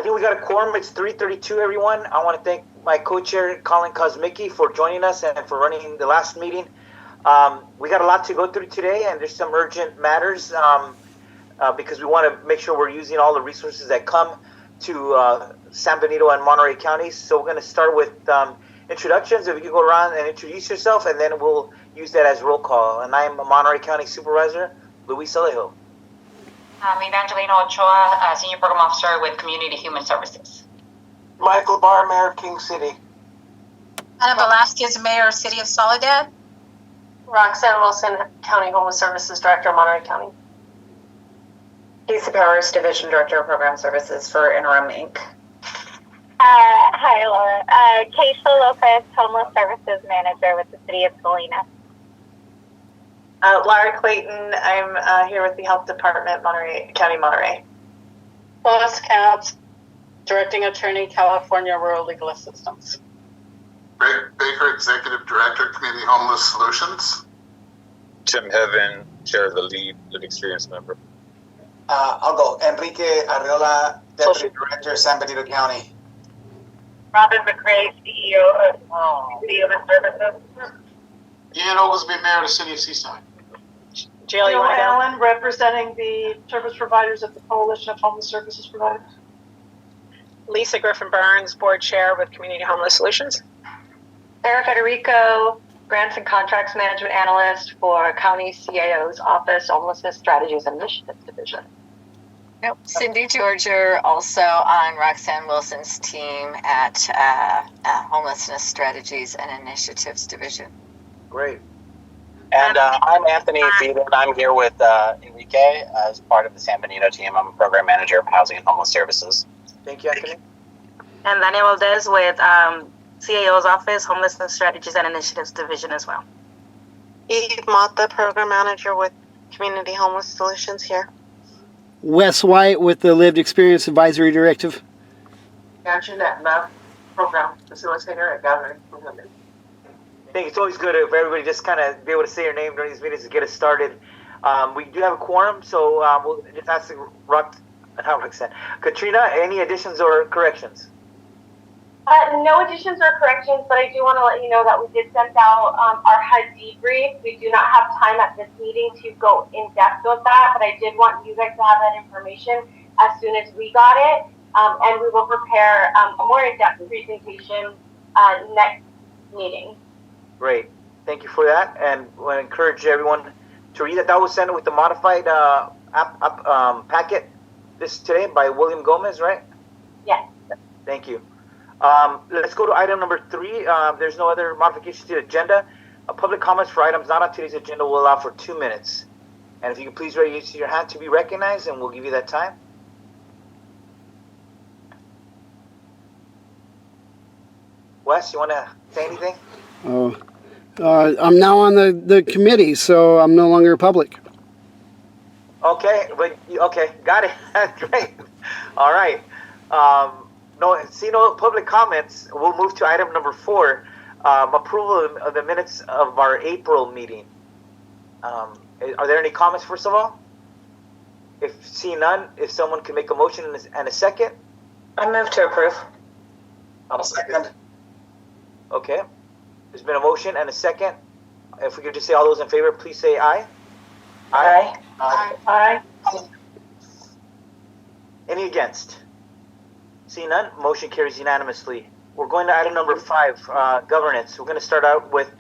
think we got a quorum. It's 3:32, everyone. I want to thank my co-chair, Colin Kosmicki, for joining us and for running the last meeting. We got a lot to go through today, and there's some urgent matters because we want to make sure we're using all the resources that come to San Benito and Monterey counties. So we're going to start with introductions. If you could go around and introduce yourself, and then we'll use that as roll call. And I'm Monterey County Supervisor, Luis Alejo. I'm Evangelina Ochoa, Senior Program Officer with Community Human Services. Michael Barr, Mayor of King City. Ana Velasquez, Mayor of City of Soledad. Roxanne Wilson, County Homeless Services Director, Monterey County. Casey Powers, Division Director of Program Services for Interim, Inc. Hi, Laura. Keisha Lopez, Homeless Services Manager with the City of Salinas. Laura Clayton, I'm here with the Health Department, Monterey County, Monterey. Lois Katz, Directing Attorney, California Rural Legal Assistance. Greg Baker, Executive Director, Community Homeless Solutions. Jim Heaven, Chair of the Lived Experience member. I'll go. Enrique Arriola, Deputy Director, San Benito County. Robin McRae, CEO of City Human Services. Ian Oglesby, Mayor of the City of Seaside. Jill Allen, representing the service providers of the Coalition of Homeless Services Providers. Lisa Griffin Burns, Board Chair with Community Homeless Solutions. Sarah Federico, Grants and Contracts Management Analyst for County CAO's Office, Homelessness Strategies and Initiatives Division. Yep. Cindy Georgia, also on Roxanne Wilson's team at Homelessness Strategies and Initiatives Division. Great. And I'm Anthony Fiedler. I'm here with Enrique as part of the San Benito team. I'm a Program Manager of Housing and Homeless Services. Thank you, Anthony. And Daniel Valdez with CAO's Office, Homelessness Strategies and Initiatives Division as well. Eve Mata, Program Manager with Community Homeless Solutions here. Wes White with the Lived Experience Advisory Directive. Jeanette Mapp, Program Facilitator at Gathering. I think it's always good if everybody just kind of be able to say your name during these meetings to get us started. We do have a quorum, so we'll just ask Katrina, any additions or corrections? No additions or corrections, but I do want to let you know that we did send out our HUD debrief. We do not have time at this meeting to go in depth with that, but I did want you guys to have that information as soon as we got it, and we will prepare a more in-depth presentation next meeting. Great. Thank you for that, and we'll encourage everyone to read it. That was sent with the modified packet today by William Gomez, right? Yes. Thank you. Let's go to item number 3. There's no other modifications to the agenda. Public comments for items not on today's agenda will allow for 2 minutes. And if you could please raise your hand to be recognized, and we'll give you that time. Wes, you want to say anything? I'm now on the committee, so I'm no longer public. Okay, got it. Great. All right. No public comments. We'll move to item number 4, approval of the minutes of our April meeting. Are there any comments, first of all? If seeing none, if someone can make a motion and a second. I move to approve. I'll second. Okay. There's been a motion and a second. If we could just say all those in favor, please say aye. Aye. Aye. Any against? Seeing none, motion carries unanimously. We're going to item number 5, governance. We're going to start out with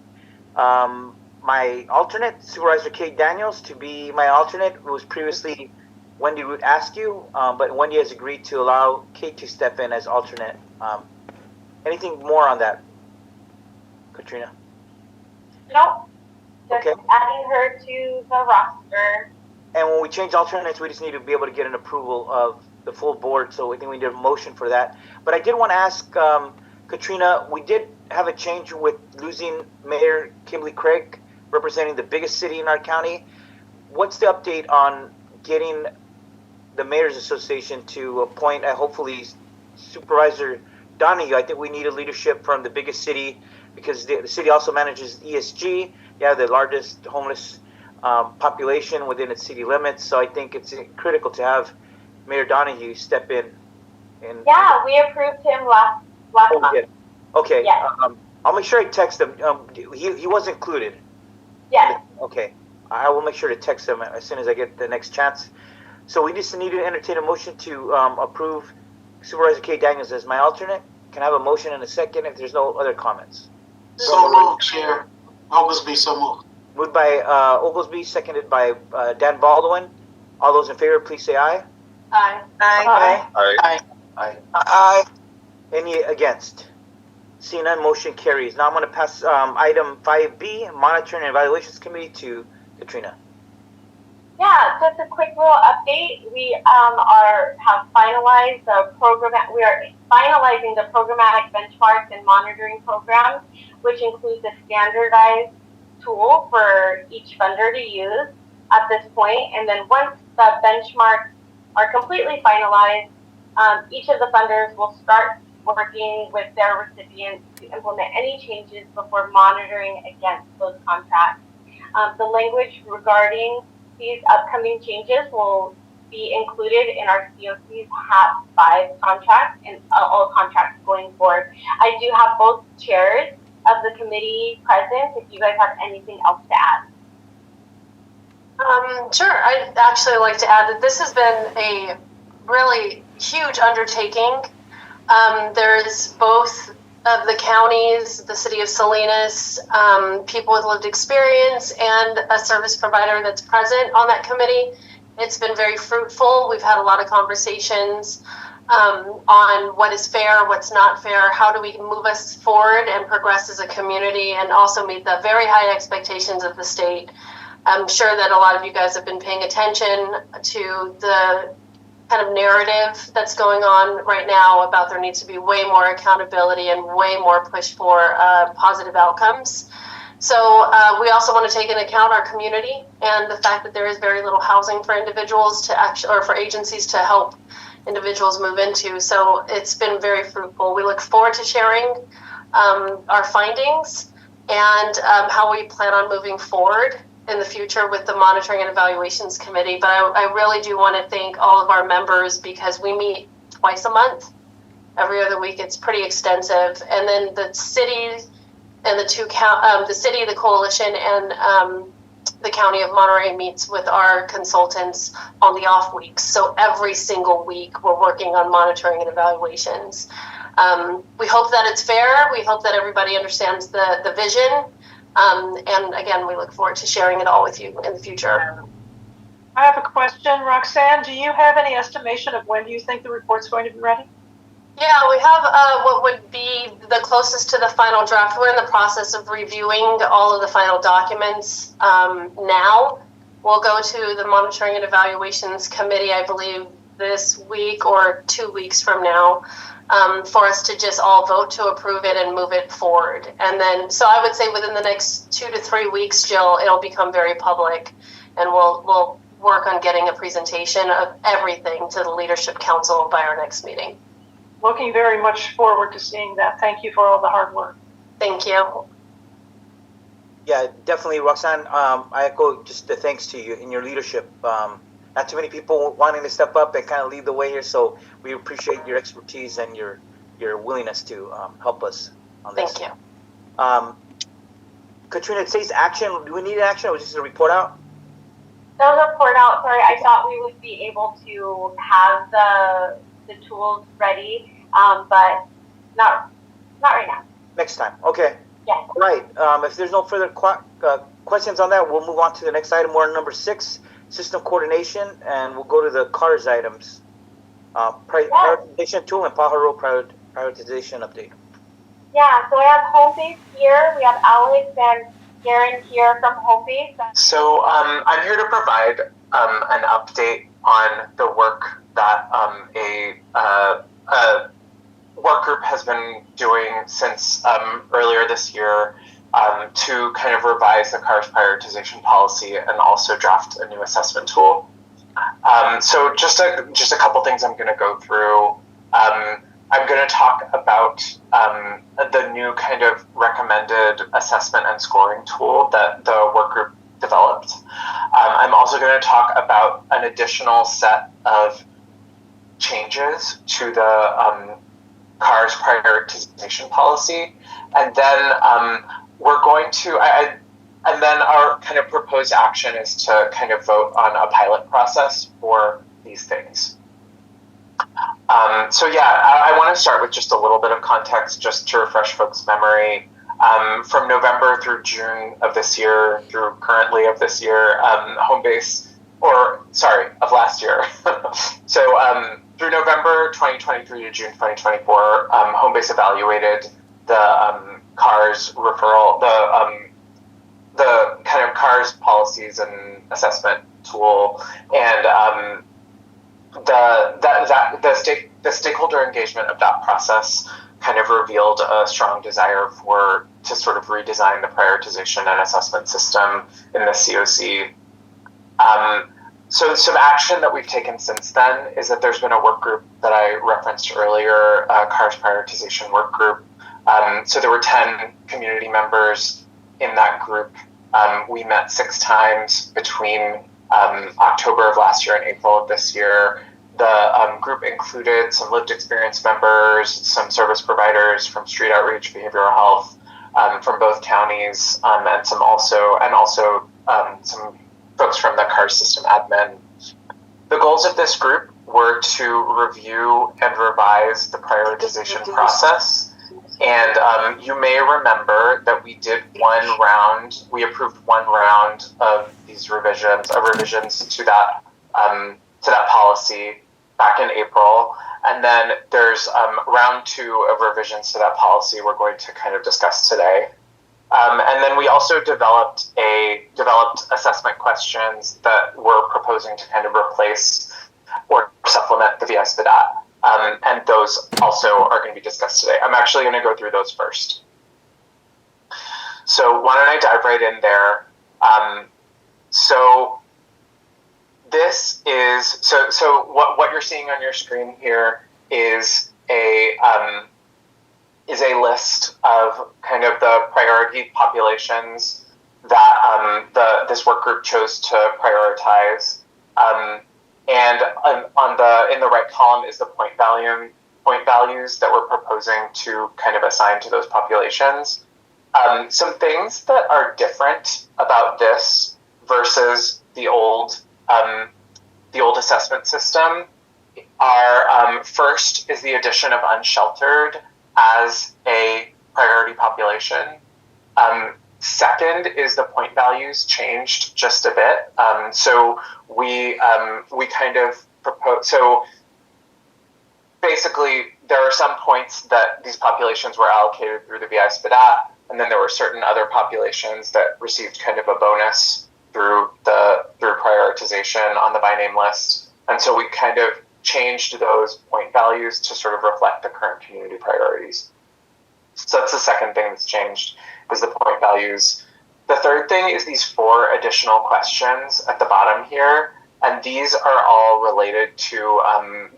my alternate, Supervisor Kate Daniels, to be my alternate. It was previously Wendy Root Askew, but Wendy has agreed to allow Kate to step in as alternate. Anything more on that, Katrina? Nope. Just okay. Adding her to the roster. And when we change alternates, we just need to be able to get an approval of the full board, so I think we need a motion for that. But I did want to ask Katrina, we did have a change with losing Mayor Kimberly Craig, representing the biggest city in our county. What's the update on getting the Mayor's Association to appoint, hopefully, Supervisor Donahue? I think we need a leadership from the biggest city, because the city also manages ESG. You have the largest homeless population within its city limits, so I think it's critical to have Mayor Donahue step in Yeah, we approved him last month. Did. Okay. Yes. I'll make sure I text him. He was included. Yes. Okay. I will make sure to text him as soon as I get the next chance. So we just need to entertain a motion to approve Supervisor K. Daniels as my alternate. Can I have a motion in a second if there's no other comments? So moved, Chair. Oglesby, so moved. Moved by Oglesby, seconded by Dan Baldwin. All those in favor, please say aye. Aye. Aye. Aye. Aye. Aye. Any against? Seeing none, motion carries. Now I'm going to pass item 5B, Monitoring and Evaluations Committee, to Katrina. Yeah, just a quick little update. We have finalized the program. We are finalizing the programmatic benchmarks and monitoring programs, which includes a standardized tool for each funder to use at this point. And then once the benchmarks are completely finalized, each of the funders will start working with their recipients to implement any changes before monitoring against those contracts. The language regarding these upcoming changes will be included in our COC's HAP 5 contract and all contracts going forward. I do have both chairs of the committee present if you guys have anything else to add. Sure. I'd actually like to add that this has been a really huge undertaking. There's both of the counties, the city of Salinas, people with lived experience, and a service provider that's present on that committee. It's been very fruitful. We've had a lot of conversations on what is fair, what's not fair, how do we move us forward and progress as a community, and also meet the very high expectations of the state. I'm sure that a lot of you guys have been paying attention to the kind of narrative that's going on right now about there needs to be way more accountability and way more push for positive outcomes. So we also want to take into account our community and the fact that there is very little housing for individuals to actually, or for agencies to help individuals move into. So it's been very fruitful. We look forward to sharing our findings and how we plan on moving forward in the future with the Monitoring and Evaluations Committee. But I really do want to thank all of our members because we meet twice a month. Every other week, it's pretty extensive. And then the city and the city, the coalition, and the county of Monterey meets with our consultants on the off weeks. So every single week, we're working on monitoring and evaluations. We hope that it's fair. We hope that everybody understands the vision. And again, we look forward to sharing it all with you in the future. I have a question. Roxanne, do you have any estimation of when do you think the report's going to be ready? Yeah, we have what would be the closest to the final draft. We're in the process of reviewing all of the final documents now. We'll go to the Monitoring and Evaluations Committee, I believe, this week or 2 weeks from now. For us to just all vote to approve it and move it forward. And then, so I would say within the next 2 to 3 weeks, Jill, it'll become very public, and we'll work on getting a presentation of everything to the Leadership Council by our next meeting. Looking very much forward to seeing that. Thank you for all the hard work. Thank you. Yeah, definitely, Roxanne. I echo just the thanks to you and your leadership. Not too many people wanting to step up and kind of lead the way here, so we appreciate your expertise and your willingness to help us on this. Thank you. Katrina, it says action. Do we need action, or was just a report out? That was a report out. Sorry, I thought we would be able to have the tools ready, but not right now. Next time. Okay. Yes. All right. If there's no further questions on that, we'll move on to the next item. We're on number 6. System coordination, and we'll go to the CARS items. Prioritization tool and Pajaro prioritization update. Yeah, so I have home base here. We have Alex and Karen here from home base. So I'm here to provide an update on the work that a work group has been doing since earlier this year to kind of revise the CARS prioritization policy and also draft a new assessment tool. So just a couple things I'm going to go through. I'm going to talk about the new kind of recommended assessment and scoring tool that the work group developed. I'm also going to talk about an additional set of changes to the CARS prioritization policy, and then we're going to, and then our kind of proposed action is to kind of vote on a pilot process for these things. So yeah, I want to start with just a little bit of context, just to refresh folks' memory. From November through June of this year, through currently of this year, of last year. So through November 2023 to June 2024, Homebase evaluated the CARS referral, the kind of CARS policies and assessment tool, and the stakeholder engagement of that process kind of revealed a strong desire to sort of redesign the prioritization and assessment system in the COC. So some action that we've taken since then is that there's been a work group that I referenced earlier, a CARS prioritization work group. So there were 10 community members in that group. We met 6 times between October of last year and April of this year. The group included some lived experience members, some service providers from street outreach, behavioral health, from both counties, and also some folks from the CARS system admin. The goals of this group were to review and revise the prioritization process. And you may remember that we approved one round of these revisions to that policy back in April. And then there's round 2 of revisions to that policy we're going to kind of discuss today. And then we also developed assessment questions that we're proposing to kind of replace or supplement the VI-SPDAT. And those also are going to be discussed today. I'm actually going to go through those first. So why don't I dive right in there? What you're seeing on your screen here is a list of kind of the priority populations that this work group chose to prioritize. And in the right column is the point values that we're proposing to kind of assign to those populations. Some things that are different about this versus the old assessment system are, first is the addition of unsheltered as a priority population. Second is the point values changed just a bit. So we kind of propose. So basically, there are some points that these populations were allocated through the VI-SPDAT, and then there were certain other populations that received kind of a bonus through prioritization on the by name list. And so we kind of changed those point values to sort of reflect the current community priorities. So that's the second thing that's changed, is the point values. The third thing is these 4 additional questions at the bottom here. And these are all related to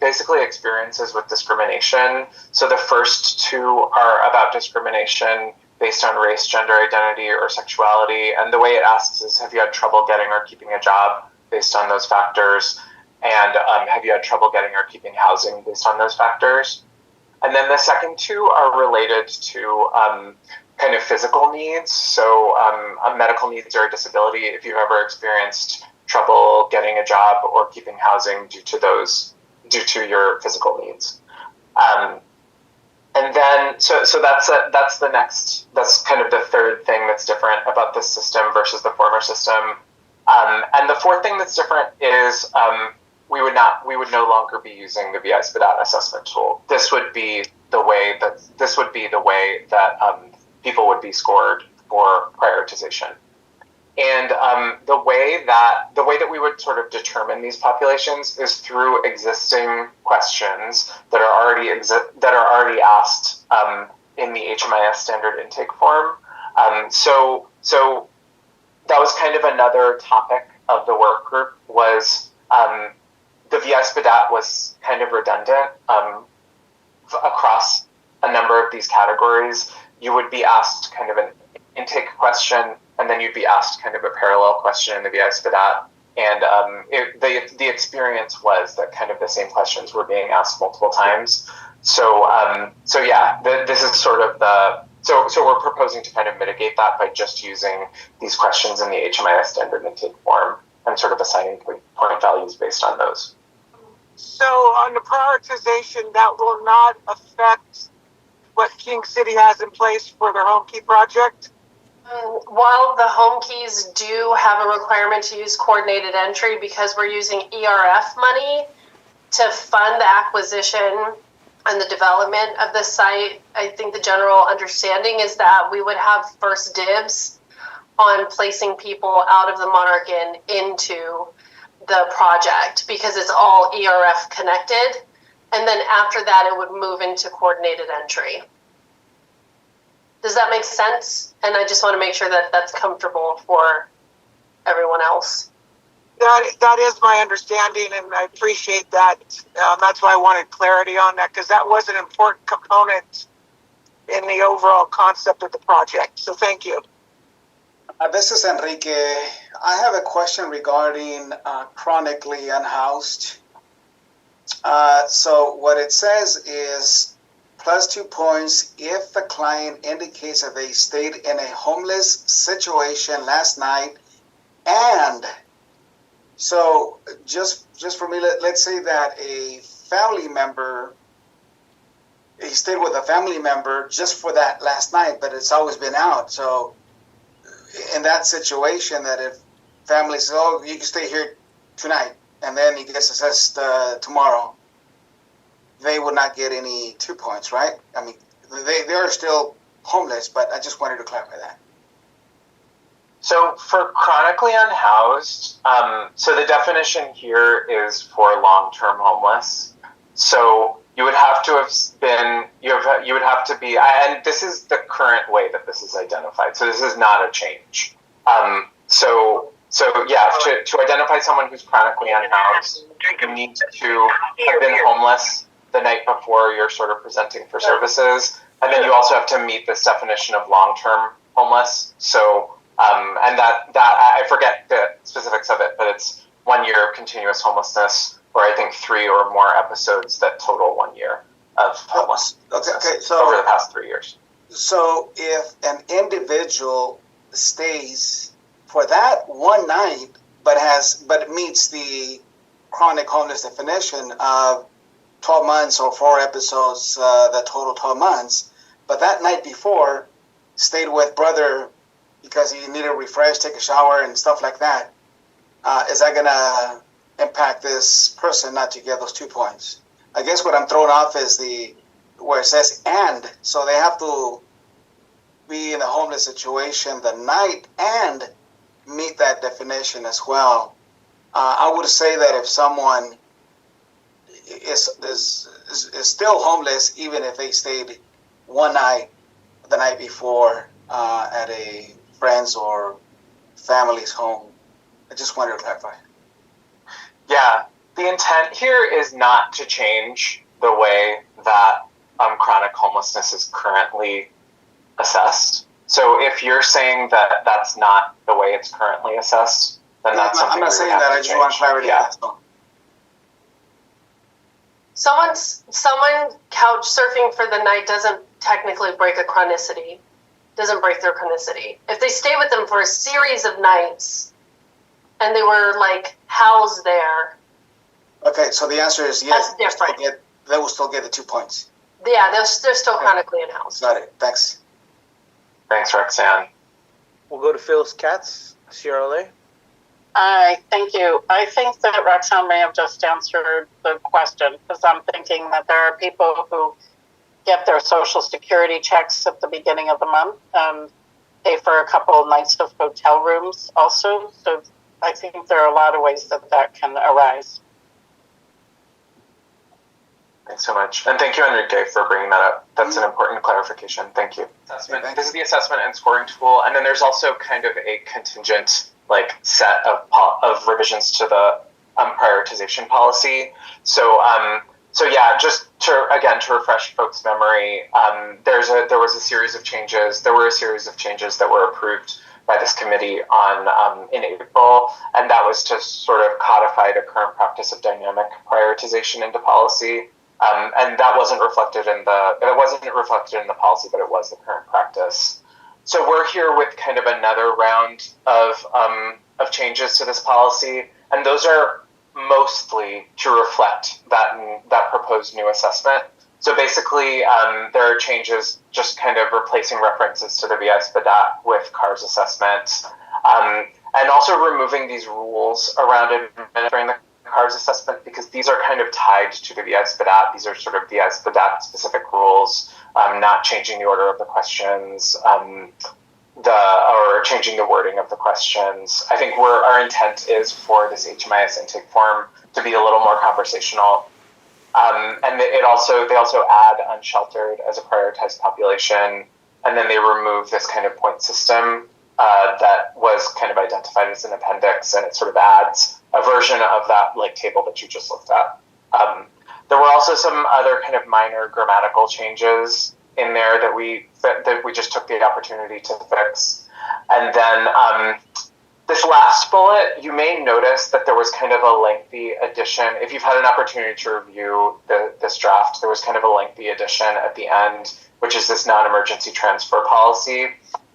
basically experiences with discrimination. So the first 2 are about discrimination based on race, gender identity, or sexuality. And the way it asks is, have you had trouble getting or keeping a job based on those factors? And have you had trouble getting or keeping housing based on those factors? And then the second 2 are related to kind of physical needs. So medical needs or a disability, if you've ever experienced trouble getting a job or keeping housing due to your physical needs. And then, so that's kind of the third thing that's different about this system versus the former system. And the fourth thing that's different is we would no longer be using the VI-SPDAT assessment tool. This would be the way that people would be scored for prioritization. And the way that we would sort of determine these populations is through existing questions that are already asked in the HMIS standard intake form. So that was kind of another topic of the work group, was the VI-SPDAT was kind of redundant across a number of these categories. You would be asked kind of an intake question, and then you'd be asked kind of a parallel question in the VI-SPDAT. And the experience was that kind of the same questions were being asked multiple times. So this is sort of so we're proposing to kind of mitigate that by just using these questions in the HMIS standard intake form and sort of assigning point values based on those. So on the prioritization, that will not affect what King City has in place for their home key project? While the home keys do have a requirement to use coordinated entry, because we're using ERF money to fund the acquisition and the development of the site, I think the general understanding is that we would have first dibs on placing people out of the Monarch Inn into the project because it's all ERF connected. And then after that, it would move into coordinated entry. Does that make sense? And I just want to make sure that that's comfortable for everyone else. That is my understanding, and I appreciate that. That's why I wanted clarity on that, because that was an important component in the overall concept of the project. So thank you. This is Enrique. I have a question regarding chronically unhoused. So what it says is +2 points if the client indicates that they stayed in a homeless situation last night. And so just for me, let's say that a family member, he stayed with a family member just for that last night, but it's always been out. So in that situation, that if family says, oh, you can stay here tonight, and then he gets assessed tomorrow, they would not get any 2 points, right? I mean, they are still homeless, but I just wanted to clarify that. So for chronically unhoused, so the definition here is for long-term homeless. So you would have to have been, you would have to be, and this is the current way that this is identified. So this is not a change. So yeah, to identify someone who's chronically unhoused, you need to have been homeless the night before you're sort of presenting for services. And then you also have to meet this definition of long-term homeless. So, and that I forget the specifics of it, but it's 1 year of continuous homelessness, or I think 3 or more episodes that total 1 year of homelessness so, over the past 3 years. So if an individual stays for that one night, but meets the chronic homeless definition of 12 months or 4 episodes, that total 12 months, but that night before stayed with brother because he needed to refresh, take a shower, and stuff like that, is that going to impact this person not to get those 2 points? I guess what I'm throwing off is where it says and, so they have to be in a homeless situation the night and meet that definition as well. I would say that if someone is still homeless, even if they stayed one night the night before at a friend's or family's home. I just wanted to clarify. Yeah, the intent here is not to change the way that chronic homelessness is currently assessed. So if you're saying that that's not the way it's currently assessed, then that's something I'm not saying that. I just want clarity. Yeah. Someone couch surfing for the night doesn't technically break a chronicity, doesn't break their chronicity. If they stay with them for a series of nights and they were like housed there. Okay, so the answer is yes. That's different. They will still get the 2 points. Yeah, they're still chronically in-house. Got it. Thanks. Thanks, Roxanne. We'll go to Phyllis Katz, CRLA. Hi, thank you. I think that Roxanne may have just answered the question, because I'm thinking that there are people who get their Social Security checks at the beginning of the month and pay for a couple of nights of hotel rooms also. So I think there are a lot of ways that can arise. Thanks so much. And thank you, Enrique, for bringing that up. That's an important clarification. Thank you. This is the assessment and scoring tool. And then there's also kind of a contingent set of revisions to the prioritization policy. So yeah, just to refresh folks' memory, there were a series of changes that were approved by this committee on in April, and that was to sort of codify the current practice of dynamic prioritization into policy. And that wasn't reflected in the policy, but it was the current practice. So we're here with kind of another round of changes to this policy, and those are mostly to reflect that proposed new assessment. So basically, there are changes just kind of replacing references to the VI-SPDAT with CARS assessment, and also removing these rules around administering the CARS assessment, because these are kind of tied to the VI-SPDAT. These are sort of VI-SPDAT specific rules, not changing the order of the questions, or changing the wording of the questions. I think our intent is for this HMIS intake form to be a little more conversational. And they also add unsheltered as a prioritized population, and then they remove this kind of point system that was kind of identified as an appendix, and it sort of adds a version of that like table that you just looked at. There were also some other kind of minor grammatical changes in there that we just took the opportunity to fix. And then this last bullet, you may notice that there was kind of a lengthy addition. If you've had an opportunity to review this draft, there was kind of a lengthy addition at the end, which is this non-emergency transfer policy.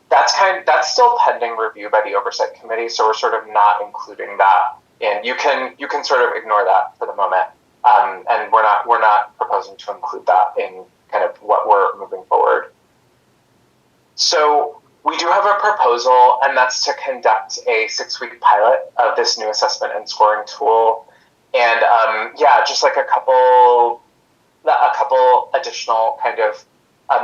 That's still pending review by the Oversight Committee, so we're sort of not including that in. You can sort of ignore that for the moment, and we're not proposing to include that in kind of what we're moving forward. So we do have a proposal, and that's to conduct a 6-week pilot of this new assessment and scoring tool. And just like a couple additional kind of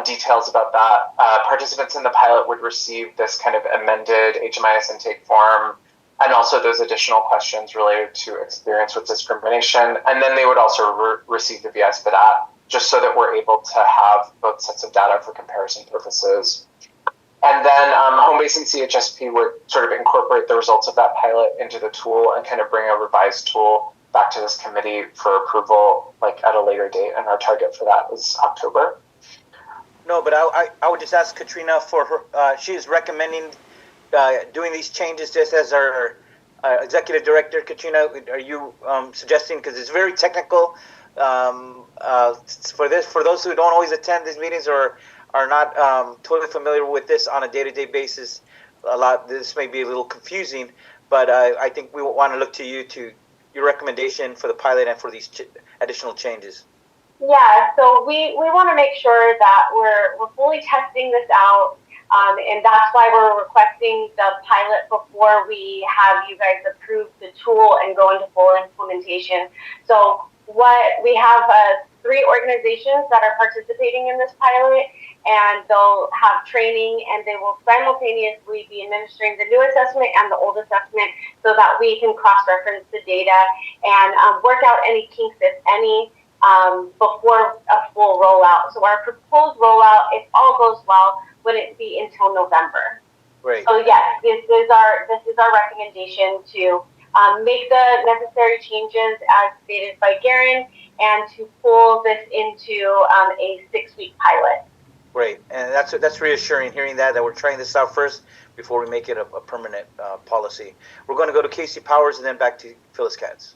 details about that. Participants in the pilot would receive this kind of amended HMIS intake form, and also those additional questions related to experience with discrimination. And then they would also receive the VI-SPDAT, just so that we're able to have both sets of data for comparison purposes. And then Home Base and CHSP would sort of incorporate the results of that pilot into the tool and kind of bring a revised tool back to this committee for approval, like at a later date. And our target for that is October. No, but I would just ask Katrina for her. She is recommending doing these changes just as our executive director. Katrina, are you suggesting, because it's very technical, for those who don't always attend these meetings or are not totally familiar with this on a day-to-day basis, this may be a little confusing, but I think we want to look to you to your recommendation for the pilot and for these additional changes. Yeah, so we want to make sure that we're fully testing this out, and that's why we're requesting the pilot before we have you guys approve the tool and go into full implementation. So we have 3 organizations that are participating in this pilot, and they'll have training, and they will simultaneously be administering the new assessment and the old assessment so that we can cross-reference the data and work out any kinks, if any, before a full rollout. So our proposed rollout, if all goes well, wouldn't be until November. Great. So yes, this is our recommendation to make the necessary changes as stated by Garen, and to pull this into a 6-week pilot. Great, and that's reassuring hearing that we're trying this out first before we make it a permanent policy. We're going to go to Casey Powers and then back to Phyllis Katz.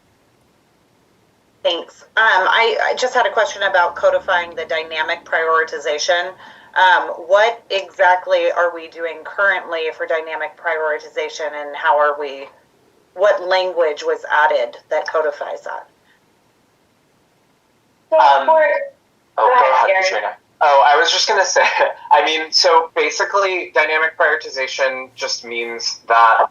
Thanks. I just had a question about codifying the dynamic prioritization. What exactly are we doing currently for dynamic prioritization, and what language was added that codifies that? So go ahead, Katrina. Oh, I was just going to say, so basically dynamic prioritization just means that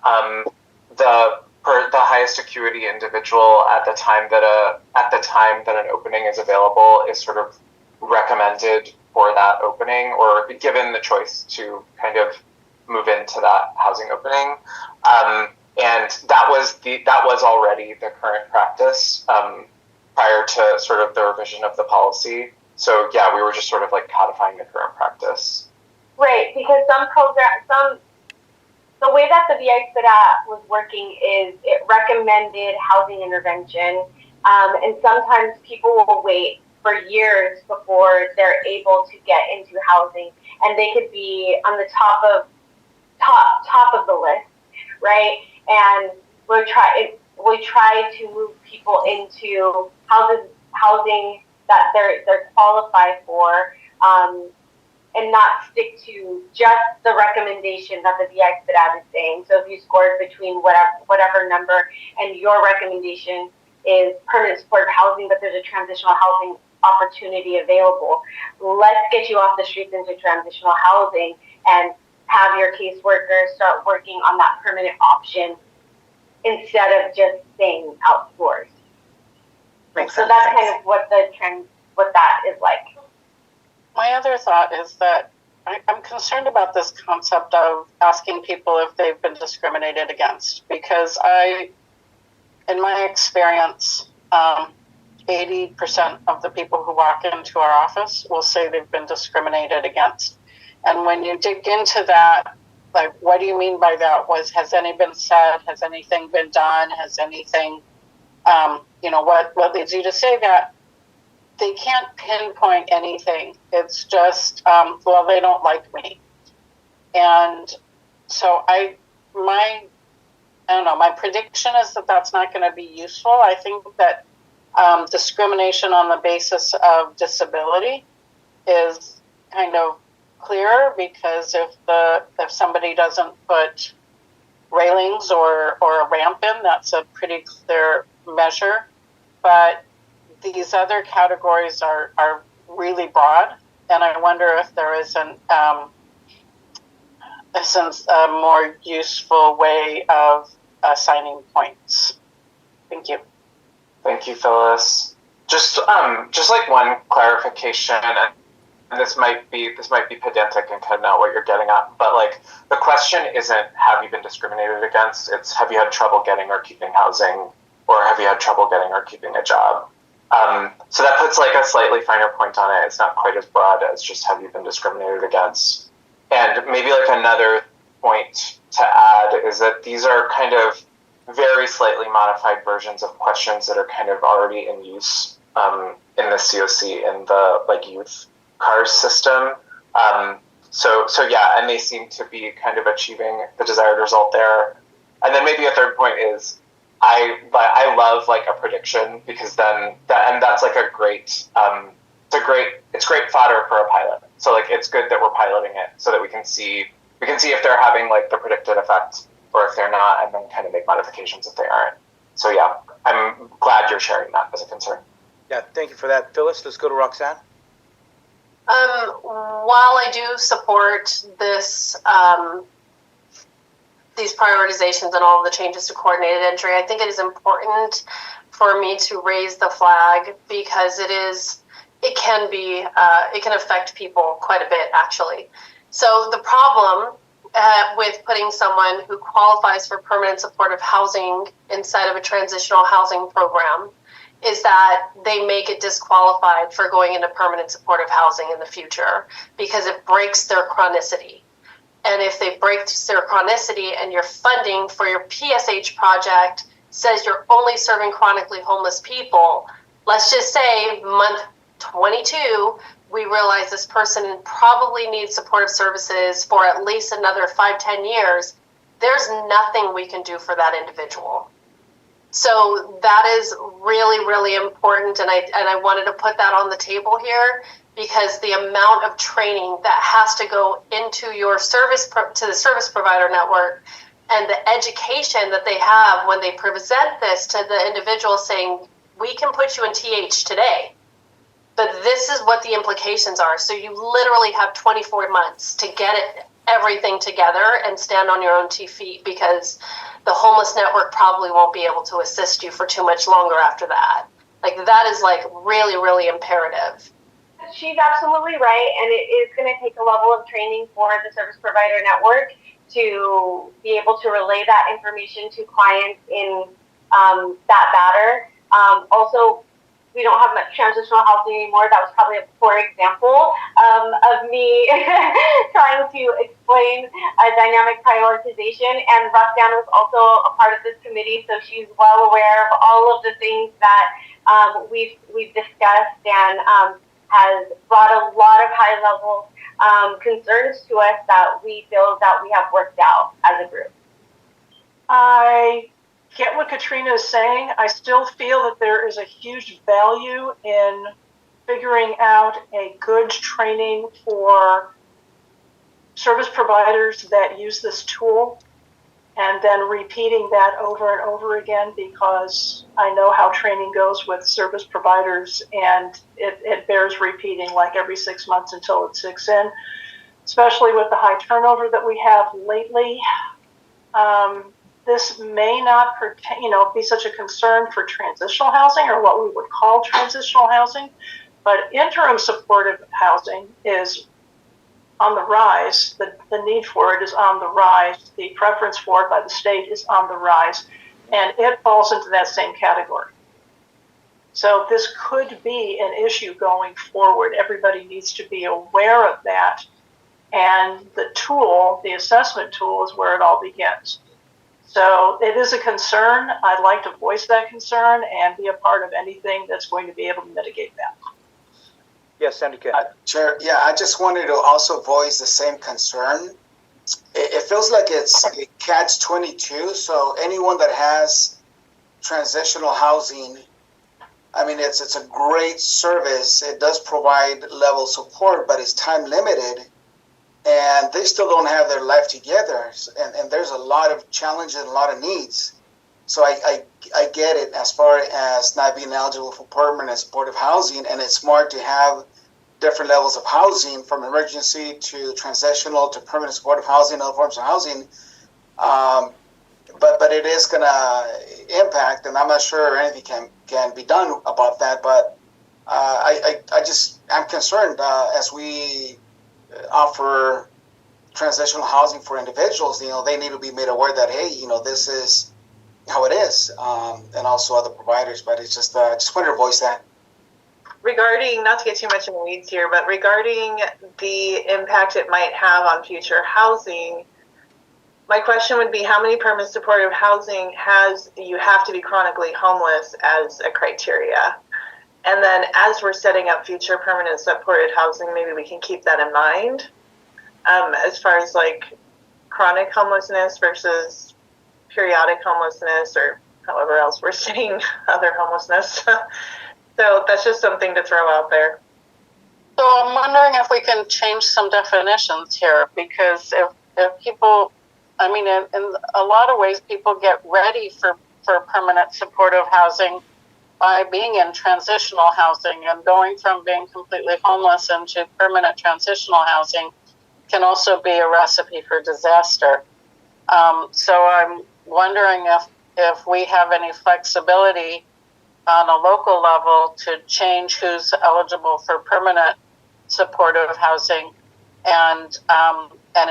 the highest acuity individual at the time that an opening is available is sort of recommended for that opening, or given the choice to kind of move into that housing opening. And that was already the current practice prior to sort of the revision of the policy. So yeah, we were just sort of like codifying the current practice. Right, because the way that the VI-SPDAT was working is it recommended housing intervention, and sometimes people will wait for years before they're able to get into housing, and they could be on the top top of the list, right? And we try to move people into housing that they're qualified for, and not stick to just the recommendation that the DI is saying. So if you scored between whatever number and your recommendation is permanent supportive housing, but there's a transitional housing opportunity available, let's get you off the streets into transitional housing and have your caseworkers start working on that permanent option instead of just staying outdoors. So that's kind of what that is like. My other thought is that I'm concerned about this concept of asking people if they've been discriminated against, because in my experience, 80% of the people who walk into our office will say they've been discriminated against. And when you dig into that, like, what do you mean by that? Has anything been said? Has anything been done? Has anything, what leads you to say that? They can't pinpoint anything. It's just, they don't like me. And so my prediction is that that's not going to be useful. I think that discrimination on the basis of disability is kind of clear, because if somebody doesn't put railings or a ramp in, that's a pretty clear measure. But these other categories are really broad, and I wonder if there isn't a more useful way of assigning points. Thank you. Thank you, Phyllis. Just like one clarification, and this might be pedantic and kind of not what you're getting at, but like the question isn't have you been discriminated against, it's have you had trouble getting or keeping housing, or have you had trouble getting or keeping a job. So that puts like a slightly finer point on it. It's not quite as broad as just have you been discriminated against. And maybe like another point to add is that these are kind of very slightly modified versions of questions that are kind of already in use in the COC in the like youth CARS system. So yeah, and they seem to be kind of achieving the desired result there. And then maybe a third point is I love like a prediction, because then that's like it's great fodder for a pilot. So like it's good that we're piloting it so that we can see if they're having like the predicted effect or if they're not, and then kind of make modifications if they aren't. So yeah, I'm glad you're sharing that as a concern. Yeah, thank you for that, Phyllis. Let's go to Roxanne. While I do support this, these prioritizations and all of the changes to coordinated entry, I think it is important for me to raise the flag, because it can affect people quite a bit, actually. So the problem with putting someone who qualifies for permanent supportive housing inside of a transitional housing program is that they may get disqualified for going into permanent supportive housing in the future, because it breaks their chronicity. And if they break their chronicity and your funding for your PSH project says you're only serving chronically homeless people, let's just say month 22, we realize this person probably needs supportive services for at least another 5-10 years, there's nothing we can do for that individual. So that is really, really important, and I wanted to put that on the table here, because the amount of training that has to go into your to the service provider network, and the education that they have when they present this to the individual saying, we can put you in TH today, but this is what the implications are. So you literally have 24 months to get everything together and stand on your own 2 feet, because the homeless network probably won't be able to assist you for too much longer after that. Like, that is like really, really imperative. She's absolutely right, and it is going to take a level of training for the service provider network to be able to relay that information to clients in that matter. Also, we don't have much transitional housing anymore. That was probably a poor example of me trying to explain a dynamic prioritization. And Roxanne was also a part of this committee, so she's well aware of all of the things that we've discussed, and has brought a lot of high level concerns to us that we feel that we have worked out as a group. I get what Katrina is saying. I still feel that there is a huge value in figuring out a good training for service providers that use this tool, and then repeating that over and over again, because I know how training goes with service providers, and it bears repeating like every 6 months until it sinks in, especially with the high turnover that we have lately. This may not be such a concern for transitional housing, or what we would call transitional housing, but interim supportive housing is on the rise. The need for it is on the rise. The preference for it by the state is on the rise, and it falls into that same category. So this could be an issue going forward. Everybody needs to be aware of that, and the tool, the assessment tool, is where it all begins. So it is a concern. I'd like to voice that concern and be a part of anything that's going to be able to mitigate that. Yes, Senator. Chair, yeah, I just wanted to also voice the same concern. It feels like it's a catch-22. So anyone that has transitional housing, I mean, it's a great service. It does provide level support, but it's time limited, and they still don't have their life together. And there's a lot of challenges and a lot of needs. So I get it as far as not being eligible for permanent supportive housing, and it's smart to have different levels of housing, from emergency to transitional to permanent supportive housing, other forms of housing. But it is going to impact, and I'm not sure anything can be done about that. But I'm concerned as we offer transitional housing for individuals. They need to be made aware that, hey, this is how it is, and also other providers. But it's just wanted to voice that. Regarding, not to get too much in the weeds here, but regarding the impact it might have on future housing, my question would be, how many permanent supportive housing you have to be chronically homeless as a criteria? And then as we're setting up future permanent supported housing, maybe we can keep that in mind, as far as like chronic homelessness versus periodic homelessness, or however else we're seeing other homelessness. So that's just something to throw out there. So I'm wondering if we can change some definitions here, because if people, I mean, in a lot of ways, people get ready for permanent supportive housing by being in transitional housing, and going from being completely homeless into permanent transitional housing can also be a recipe for disaster. So I'm wondering if we have any flexibility on a local level to change who's eligible for permanent supportive housing, and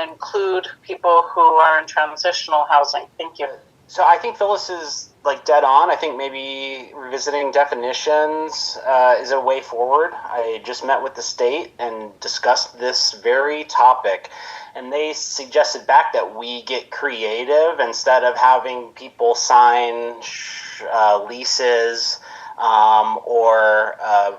include people who are in transitional housing. Thank you. So I think Phyllis is dead on. I think maybe revisiting definitions is a way forward. I just met with the state and discussed this very topic, and they suggested back that we get creative instead of having people sign leases or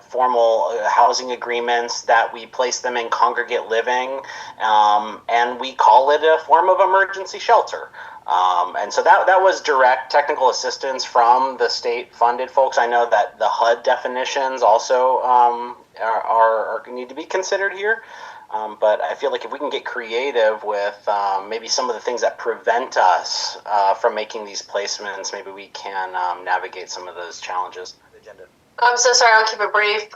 formal housing agreements, that we place them in congregate living, and we call it a form of emergency shelter. And so that was direct technical assistance from the state-funded folks. I know that the HUD definitions also are need to be considered here. But I feel like if we can get creative with maybe some of the things that prevent us from making these placements, maybe we can navigate some of those challenges. I'm so sorry, I'll keep it brief.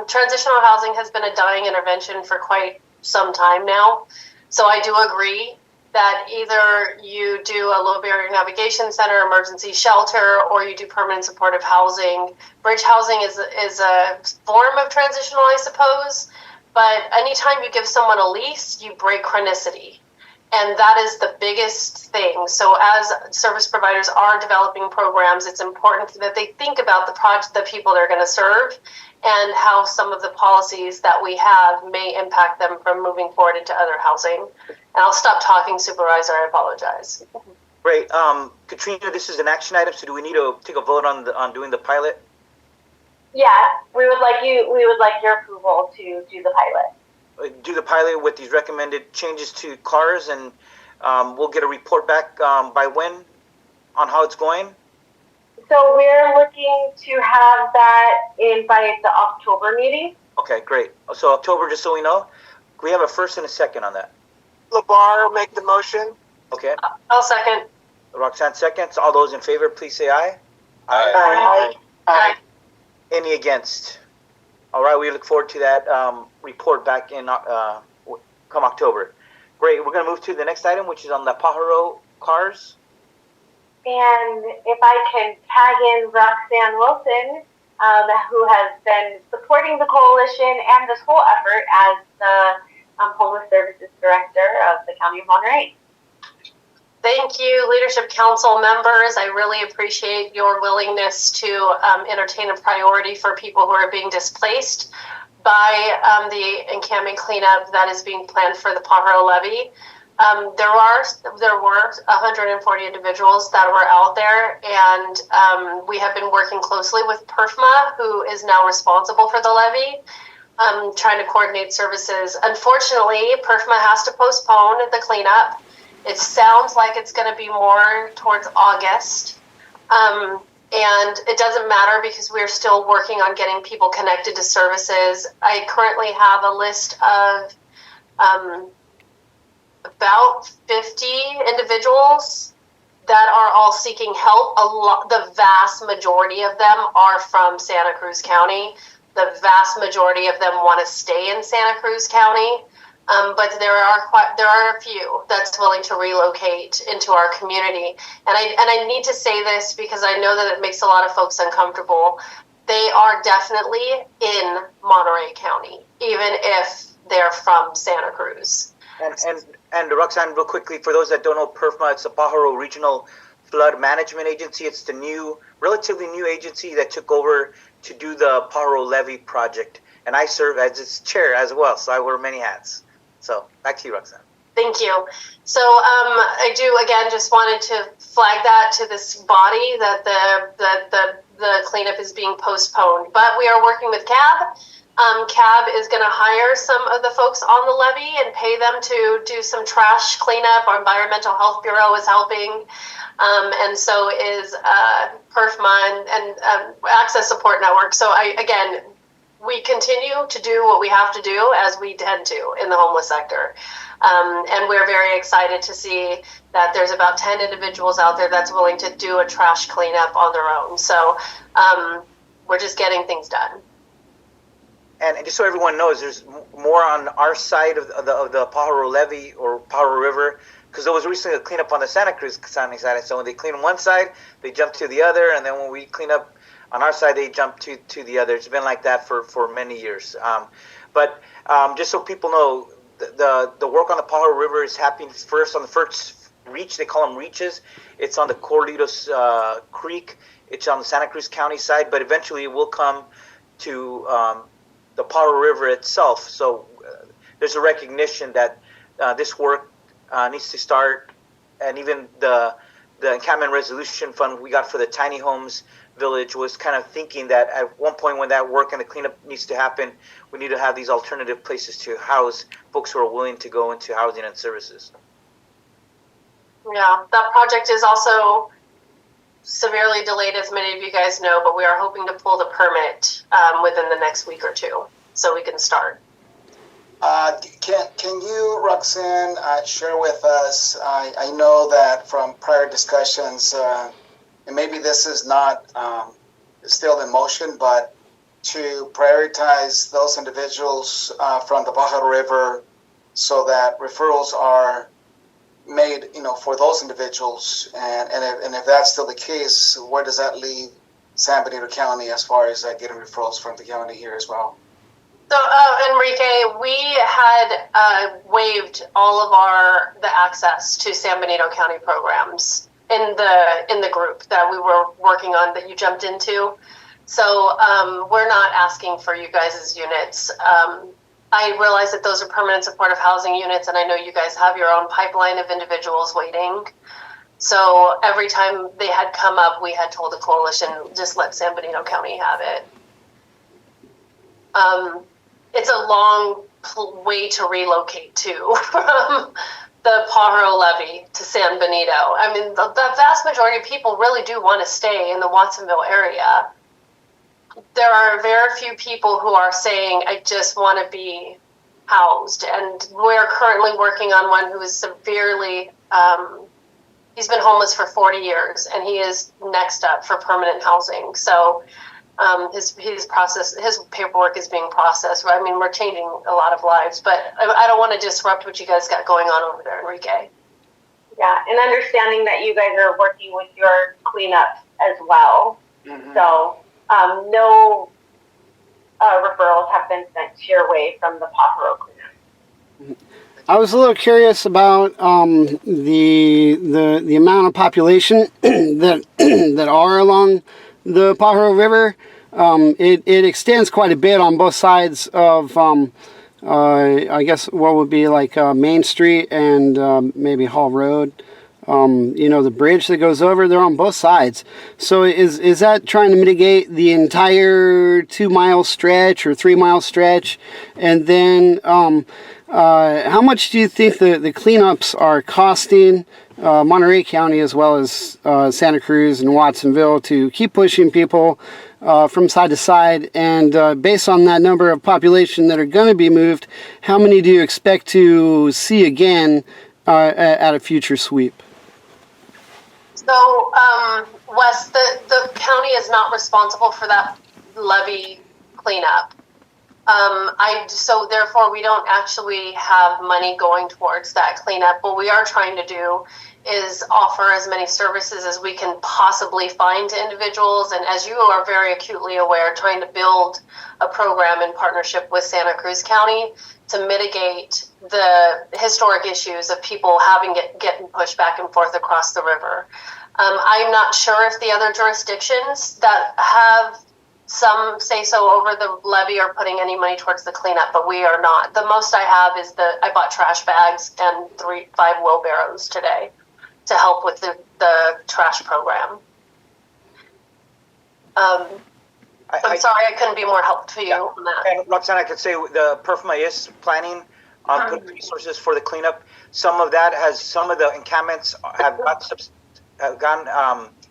Transitional housing has been a dying intervention for quite some time now. So I do agree that either you do a low barrier navigation center, emergency shelter, or you do permanent supportive housing. Bridge housing is a form of transitional, I suppose. But anytime you give someone a lease, you break chronicity. And that is the biggest thing. So as service providers are developing programs, it's important that they think about the people they're going to serve, and how some of the policies that we have may impact them from moving forward into other housing. And I'll stop talking, Supervisor. I apologize. Great. Katrina, this is an action item, so do we need to take a vote on doing the pilot? Yeah, we would like your approval to do the pilot. do the pilot with these recommended changes to cars, and we'll get a report back by when on how it's going? So we're looking to have that in by the October meeting. Okay, great. So October, just so we know, we have a first and a second on that. LeBar will make the motion. Okay. I'll second. Roxanne seconds. All those in favor, please say aye. Aye. Aye. Any against? All right, we look forward to that report back in come October. Great. We're going to move to the next item, which is on the Pajaro cars. And if I can tag in Roxanne Wilson, who has been supporting the coalition and this whole effort as the Homeless Services Director of the County of Monterey. Thank you, Leadership Council members. I really appreciate your willingness to entertain a priority for people who are being displaced by the encampment cleanup that is being planned for the Pajaro levee. There were 140 individuals that were out there, and we have been working closely with PERFMA, who is now responsible for the levee, trying to coordinate services. Unfortunately, PERFMA has to postpone the cleanup. It sounds like it's going to be more towards August, and it doesn't matter because we're still working on getting people connected to services. I currently have a list of about 50 individuals that are all seeking help. The vast majority of them are from Santa Cruz County. The vast majority of them want to stay in Santa Cruz County, but there are a few that's willing to relocate into our community. And I need to say this because I know that it makes a lot of folks uncomfortable. They are definitely in Monterey County, even if they're from Santa Cruz. And Roxanne, real quickly, for those that don't know PERFMA, it's the Pajaro Regional Flood Management Agency. It's the relatively new agency that took over to do the Pajaro Levee project. And I serve as its chair as well, so I wear many hats. So back to you, Roxanne. Thank you. So I do, again, just wanted to flag that to this body that the cleanup is being postponed. But we are working with CAB. CAB is going to hire some of the folks on the levee and pay them to do some trash cleanup. Our Environmental Health Bureau is helping, and so is PERFMA and Access Support Network. So we continue to do what we have to do as we tend to in the homeless sector. And we're very excited to see that there's about 10 individuals out there that's willing to do a trash cleanup on their own. So we're just getting things done. And just so everyone knows, there's more on our side of the Pajaro Levee or Pajaro River, because there was recently a cleanup on the Santa Cruz County side. So when they clean one side, they jump to the other, and then when we clean up on our side, they jump to the other. It's been like that for many years. But just so people know, the work on the Pajaro River is happening first on the first reach. They call them reaches. It's on the Corlitos Creek. It's on the Santa Cruz County side, but eventually it will come to the Pajaro River itself. So there's a recognition that this work needs to start, and even the Encampment Resolution Fund we got for the tiny homes village was kind of thinking that at one point when that work and the cleanup needs to happen, we need to have these alternative places to house folks who are willing to go into housing and services. Yeah, that project is also severely delayed, as many of you guys know, but we are hoping to pull the permit within the next week or two so we can start. Can you, Roxanne, share with us, I know that from prior discussions, and maybe this is not still in motion, but to prioritize those individuals from the Pajaro River so that referrals are made, for those individuals, and if that's still the case, where does that leave San Benito County as far as getting referrals from the county here as well? So, Enrique, we had waived all of the access to San Benito County programs in the group that we were working on that you jumped into. So we're not asking for you guys' units. I realize that those are permanent supportive housing units, and I know you guys have your own pipeline of individuals waiting. So every time they had come up, we had told the coalition, just let San Benito County have it. It's a long way to relocate to from the Pajaro levee to San Benito. I mean, the vast majority of people really do want to stay in the Watsonville area. There are very few people who are saying, I just want to be housed. And we're currently working on one who is severely, he's been homeless for 40 years, and he is next up for permanent housing. So his paperwork is being processed. I mean, we're changing a lot of lives, but I don't want to disrupt what you guys got going on over there, Enrique. Yeah, and understanding that you guys are working with your cleanup as well. Mm-hmm. So no referrals have been sent your way from the Pajaro cleanup. I was a little curious about the amount of population that are along the Pajaro River. It extends quite a bit on both sides of I guess what would be like Main Street and maybe Hall Road. The bridge that goes over, they're on both sides. So is that trying to mitigate the entire 2-mile stretch or 3-mile stretch? And then how much do you think the cleanups are costing Monterey County as well as Santa Cruz and Watsonville to keep pushing people from side to side? And based on that number of population that are going to be moved, how many do you expect to see again at a future sweep? So, Wes, the county is not responsible for that levee cleanup. So therefore we don't actually have money going towards that cleanup. What we are trying to do is offer as many services as we can possibly find to individuals. And as you are very acutely aware, trying to build a program in partnership with Santa Cruz County to mitigate the historic issues of people getting pushed back and forth across the river. I'm not sure if the other jurisdictions that have some say-so over the levee are putting any money towards the cleanup, but we are not. The most I have is I bought trash bags and 5 wheelbarrows today to help with the trash program. I'm sorry I couldn't be more helpful to you on that. And Roxanne, I could say the PERFMA is planning on putting resources for the cleanup. Some of the encampments have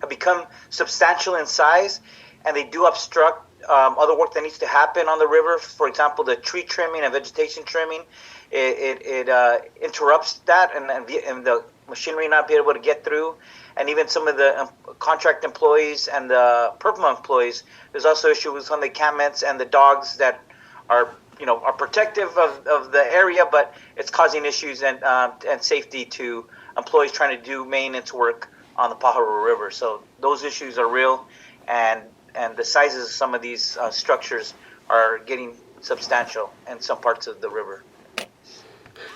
become substantial in size, and they do obstruct other work that needs to happen on the river. For example, the tree trimming and vegetation trimming, it interrupts that, and the machinery not be able to get through. And even some of the contract employees and the PERFMA employees, there's also issues on the encampments and the dogs that are protective of the area, but it's causing issues and safety to employees trying to do maintenance work on the Pajaro River. So those issues are real, and the sizes of some of these structures are getting substantial in some parts of the river.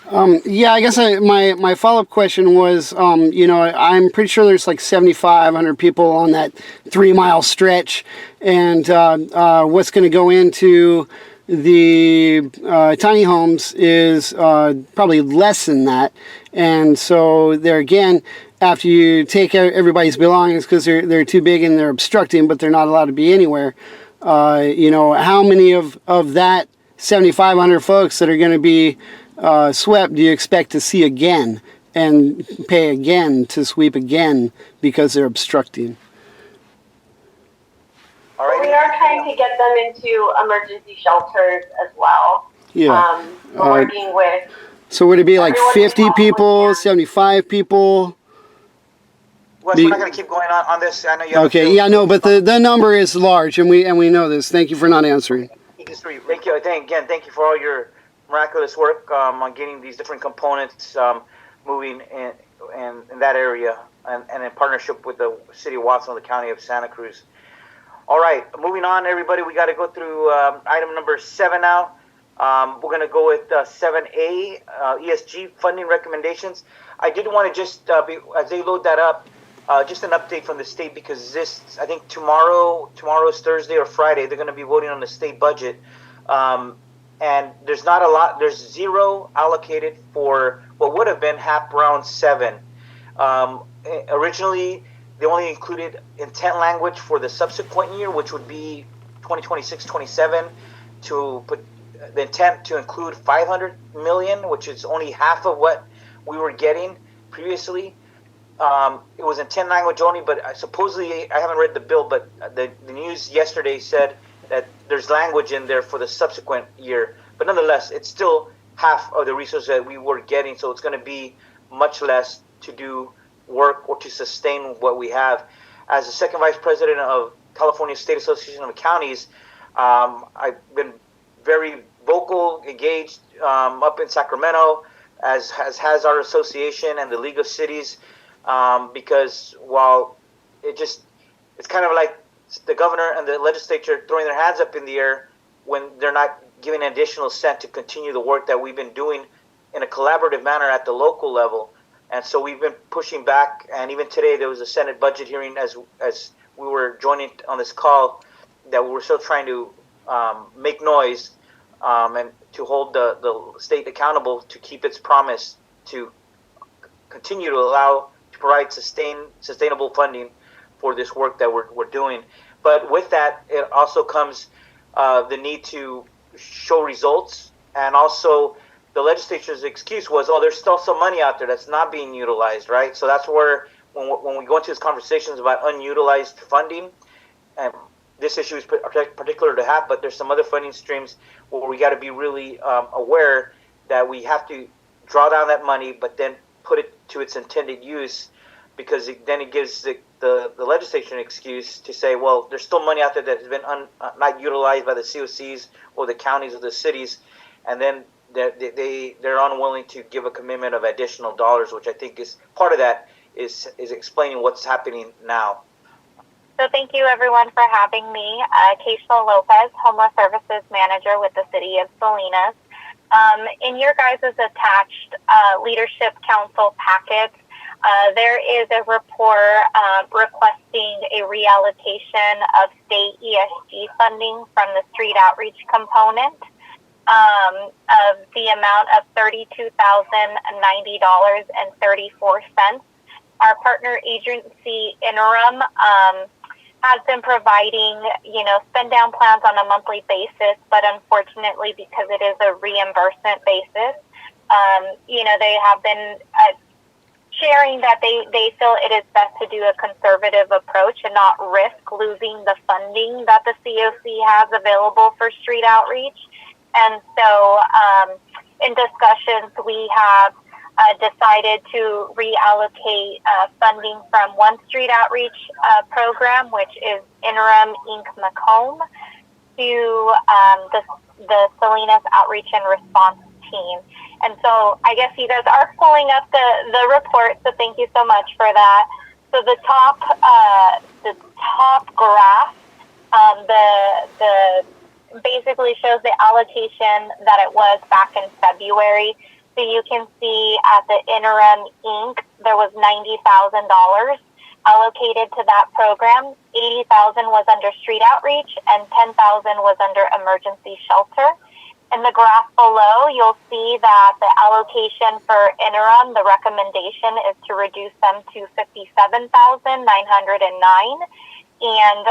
I guess my follow-up question was, I'm pretty sure there's like 7,500 people on that 3-mile stretch, and what's going to go into the tiny homes is probably less than that. And so there again, after you take everybody's belongings because they're too big and they're obstructing, but they're not allowed to be anywhere, how many of that 7,500 folks that are going to be swept do you expect to see again and pay again to sweep again because they're obstructing? All right. We are trying to get them into emergency shelters as well. Yeah. We're working with. So would it be like 50 people, 75 people? Wes, we're not going to keep going on this. I know you have but the number is large, and we know this. Thank you for not answering. Thank you. Thank you for all your miraculous work on getting these different components moving in that area and in partnership with the City of Watsonville, the County of Santa Cruz. All right, moving on, everybody. We got to go through item number 7 now. We're going to go with 7A, ESG funding recommendations. I did want to just, as they load that up, just an update from the state, because I think tomorrow is Thursday or Friday, they're going to be voting on the state budget. And there's not a lot, there's 0 allocated for what would have been HAP round 7. Originally, they only included intent language for the subsequent year, which would be 2026-27, to the intent to include 500 million, which is only half of what we were getting previously. It was in 10 language only, but supposedly, I haven't read the bill, but the news yesterday said that there's language in there for the subsequent year. But nonetheless, it's still half of the resources that we were getting, so it's going to be much less to do work or to sustain what we have. As the second vice president of California State Association of Counties, I've been very vocal, engaged up in Sacramento, as has our association and the League of Cities, because while it's kind of like the governor and the legislature throwing their hands up in the air when they're not giving an additional cent to continue the work that we've been doing in a collaborative manner at the local level. And so we've been pushing back, and even today there was a Senate budget hearing as we were joining on this call, that we were still trying to make noise and to hold the state accountable to keep its promise to continue to provide sustainable funding for this work that we're doing. But with that, it also comes the need to show results, and also the legislature's excuse was, there's still some money out there that's not being utilized, right? So that's where, when we go into these conversations about unutilized funding, and this issue is particular to HAP, but there's some other funding streams where we got to be really aware that we have to draw down that money, but then put it to its intended use, because then it gives the legislature an excuse to say, well, there's still money out there that has been not utilized by the COCs or the counties or the cities, and then they're unwilling to give a commitment of additional dollars, which I think is part of that is explaining what's happening now. So thank you everyone for having me. Keisha Lopez, Homeless Services Manager with the City of Salinas. In your guys' attached Leadership Council packet, there is a report requesting a reallocation of state ESG funding from the street outreach component of the amount of $32,090.34. Our partner agency Interim has been providing, spend down plans on a monthly basis, but unfortunately, because it is a reimbursement basis, they have been sharing that they feel it is best to do a conservative approach and not risk losing the funding that the COC has available for street outreach. And so in discussions, we have decided to reallocate funding from one street outreach program, which is Interim Inc. Macomb, to the Salinas Outreach and Response Team. And so I guess you guys are pulling up the report, so thank you so much for that. So the top graph, the basically shows the allocation that it was back in February. So you can see at the Interim Inc., there was $90,000 allocated to that program. $80,000 was under street outreach, and $10,000 was under emergency shelter. In the graph below, you'll see that the allocation for Interim, the recommendation is to reduce them to $57,909, and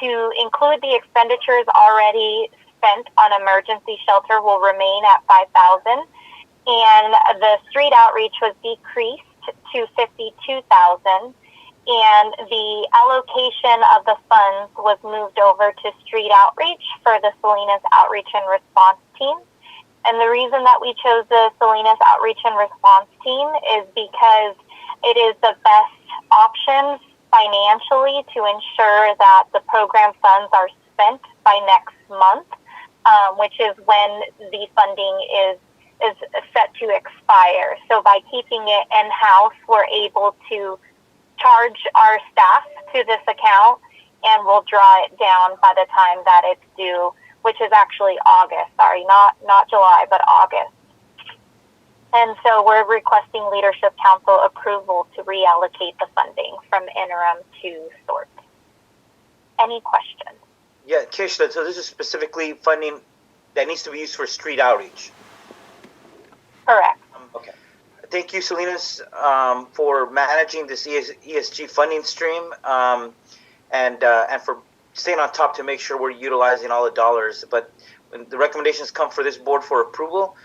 to include the expenditures already spent on emergency shelter will remain at $5,000. And the street outreach was decreased to $52,000, and the allocation of the funds was moved over to street outreach for the Salinas Outreach and Response Team. And the reason that we chose the Salinas Outreach and Response Team is because it is the best option financially to ensure that the program funds are spent by next month, which is when the funding is set to expire. So by keeping it in-house, we're able to charge our staff to this account, and we'll draw it down by the time that it's due, which is actually August. Sorry, not July, but August. And so we're requesting Leadership Council approval to reallocate the funding from Interim to SORT. Any questions? Yeah, Keisha, so this is specifically funding that needs to be used for street outreach. Correct. Okay. Thank you, Salinas, for managing this ESG funding stream, and for staying on top to make sure we're utilizing all the dollars. But the recommendations come for this board for approval.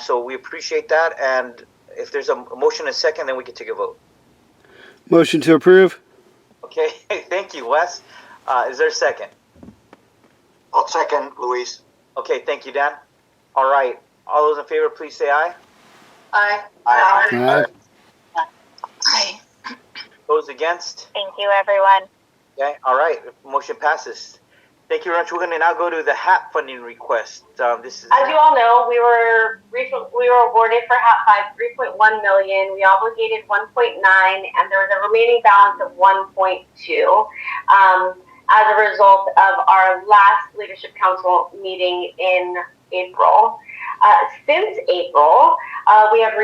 So we appreciate that. And if there's a motion and a second, then we can take a vote. Motion to approve. Okay, thank you, Wes. Is there a second? I'll second, Luis. Okay, thank you, Dan. All right, all those in favor, please say aye. Aye. Aye. Aye. Those against? Thank you, everyone. Okay, all right, motion passes. Thank you very much. We're going to now go to the HAP funding request. This is. As you all know, we were awarded for HAP 5 $3.1 million. We obligated 1.9, and there was a remaining balance of 1.2. As a result of our last Leadership Council meeting in April. Since April, we have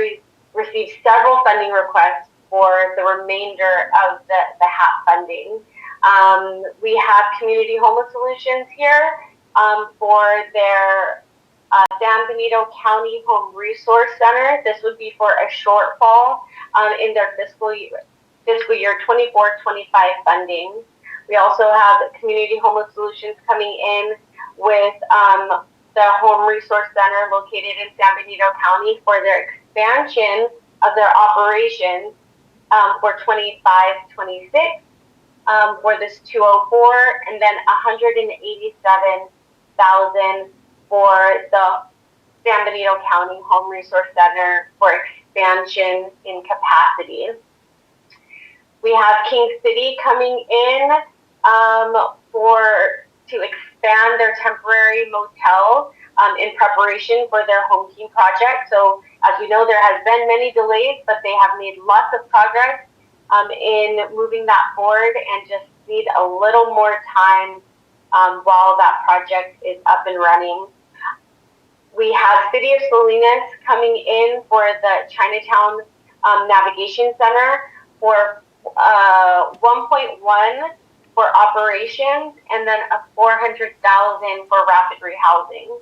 received several funding requests for the remainder of the HAP funding. We have Community Homeless Solutions here for their San Benito County Home Resource Center. This would be for a shortfall in their fiscal year 24-25 funding. We also have Community Homeless Solutions coming in with the Home Resource Center located in San Benito County for their expansion of their operations for 25-26 for this 204, and then $187,000 for the San Benito County Home Resource Center for expansion in capacity. We have King City coming in to expand their temporary motel in preparation for their home team project. So as we know, there has been many delays, but they have made lots of progress in moving that forward and just need a little more time while that project is up and running. We have City of Salinas coming in for the Chinatown Navigation Center for 1.1 for operations, and then a $400,000 for rapid rehousing.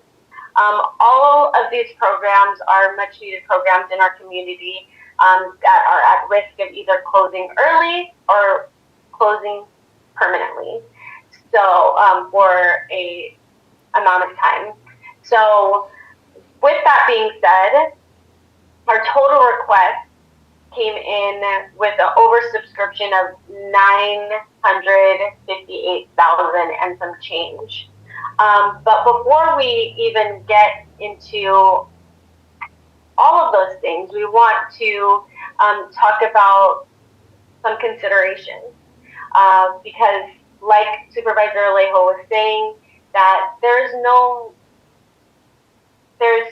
All of these programs are much needed programs in our community that are at risk of either closing early or closing permanently. So for a amount of time. So with that being said, our total request came in with an oversubscription of $958,000 and some change. But before we even get into all of those things, we want to talk about some considerations. Because like Supervisor Alejo was saying, that there's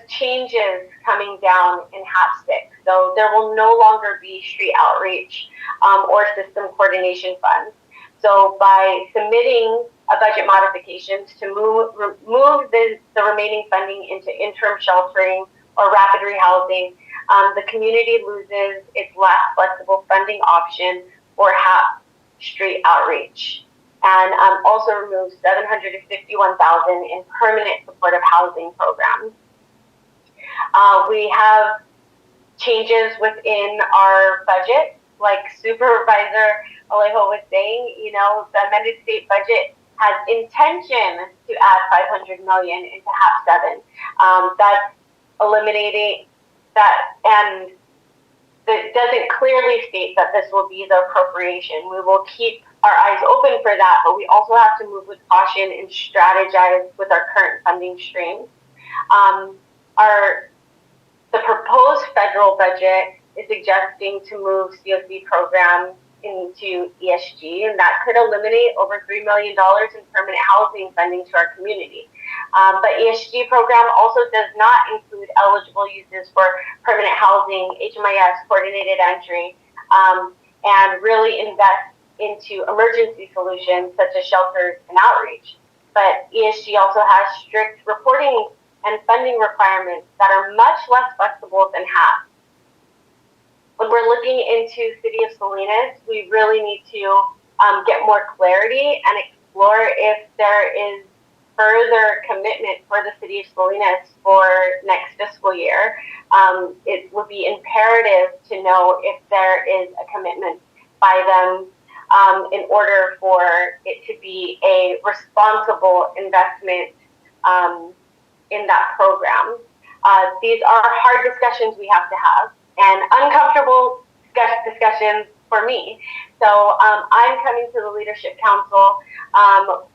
changes coming down in HAP 6. So there will no longer be street outreach or system coordination funds. So by submitting a budget modifications to move the remaining funding into interim sheltering or rapid rehousing, the community loses its last flexible funding option for HAP street outreach, and also removes $751,000 in permanent supportive housing programs. We have changes within our budget, like Supervisor Alejo was saying. You know, the amended state budget has intention to add $500 million into HAP 7. That's eliminating that, and it doesn't clearly state that this will be the appropriation. We will keep our eyes open for that, but we also have to move with caution and strategize with our current funding streams. The proposed federal budget is suggesting to move COC programs into ESG, and that could eliminate over $3 million in permanent housing funding to our community. But ESG program also does not include eligible uses for permanent housing, HMIS, coordinated entry, and really invest into emergency solutions such as shelters and outreach. But ESG also has strict reporting and funding requirements that are much less flexible than HAP. When we're looking into City of Salinas, we really need to get more clarity and explore if there is further commitment for the City of Salinas for next fiscal year. It would be imperative to know if there is a commitment by them in order for it to be a responsible investment in that program. These are hard discussions we have to have, and uncomfortable discussions for me. So I'm coming to the Leadership Council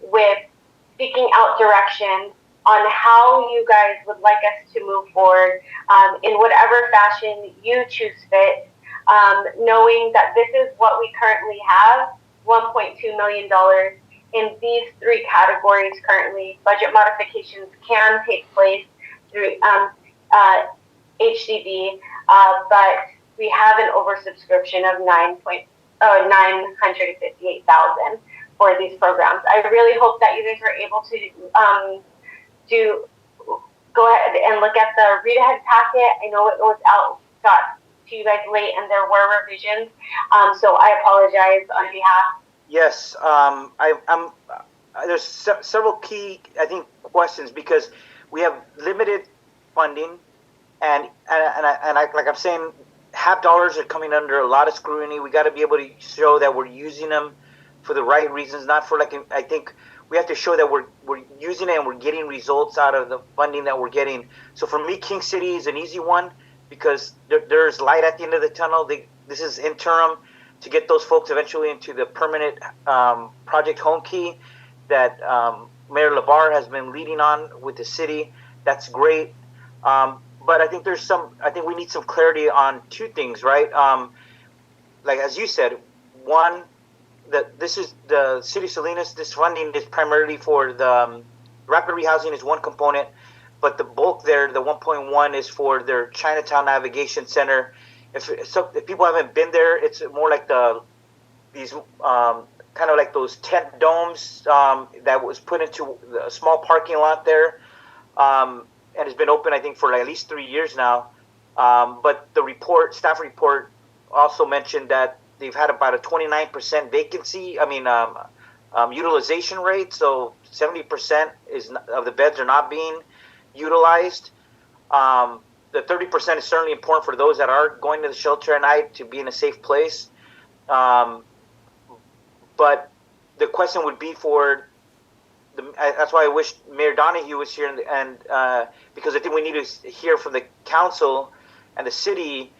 with seeking out direction on how you guys would like us to move forward in whatever fashion you choose fit, knowing that this is what we currently have, $1.2 million in these three categories currently. Budget modifications can take place through HDB, but we have an oversubscription of 958,000 for these programs. I really hope that you guys are able to go ahead and look at the read ahead packet. I know it was got to you guys late and there were revisions, so I apologize on behalf. Yes, there's several key, I think, questions because we have limited funding, and like I'm saying, HAP dollars are coming under a lot of scrutiny. We got to be able to show that we're using them for the right reasons, not for I think we have to show that we're using it and we're getting results out of the funding that we're getting. So for me, King City is an easy one because there's light at the end of the tunnel. This is interim to get those folks eventually into the permanent project home key that Mayor Labar has been leading on with the city. That's great. But I think I think we need some clarity on two things, right? Like as you said, one, that this is the City of Salinas, this funding is primarily for the rapid rehousing is one component, but the bulk there, the 1.1 is for their Chinatown Navigation Center. If people haven't been there, it's more like these kind of like those tent domes that was put into a small parking lot there. And it's been open, I think, for at least 3 years now. But the staff report also mentioned that they've had about a 29% vacancy, utilization rate. So 70% of the beds are not being utilized. The 30% is certainly important for those that are going to the shelter at night to be in a safe place. But the question would be that's why I wish Mayor Donahue was here, and because I think we need to hear from the council and the city.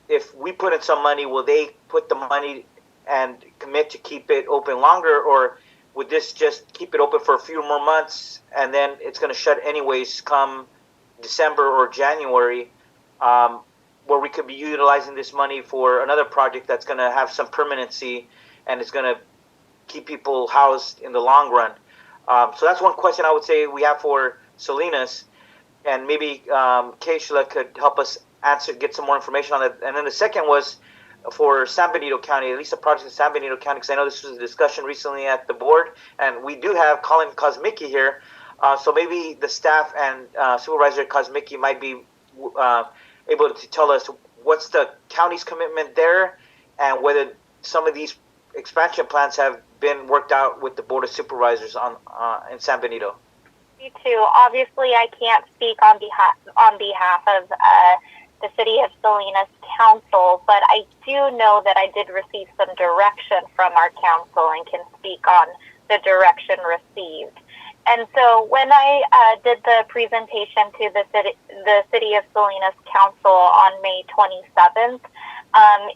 If we put in some money, will they put the money and commit to keep it open longer, or would this just keep it open for a few more months and then it's going to shut anyways come December or January, where we could be utilizing this money for another project that's going to have some permanency and it's going to keep people housed in the long run. So that's one question I would say we have for Salinas, and maybe Keishla could help us get some more information on it. And then the second was for San Benito County, at least the project in San Benito County, because I know this was a discussion recently at the board, and we do have Colin Kosmicki here. So maybe the staff and Supervisor Kosmicki might be able to tell us what's the county's commitment there and whether some of these expansion plans have been worked out with the Board of Supervisors in San Benito. Me too. Obviously, I can't speak on behalf of the City of Salinas Council, but I do know that I did receive some direction from our council and can speak on the direction received. And so when I did the presentation to the City of Salinas Council on May 27th,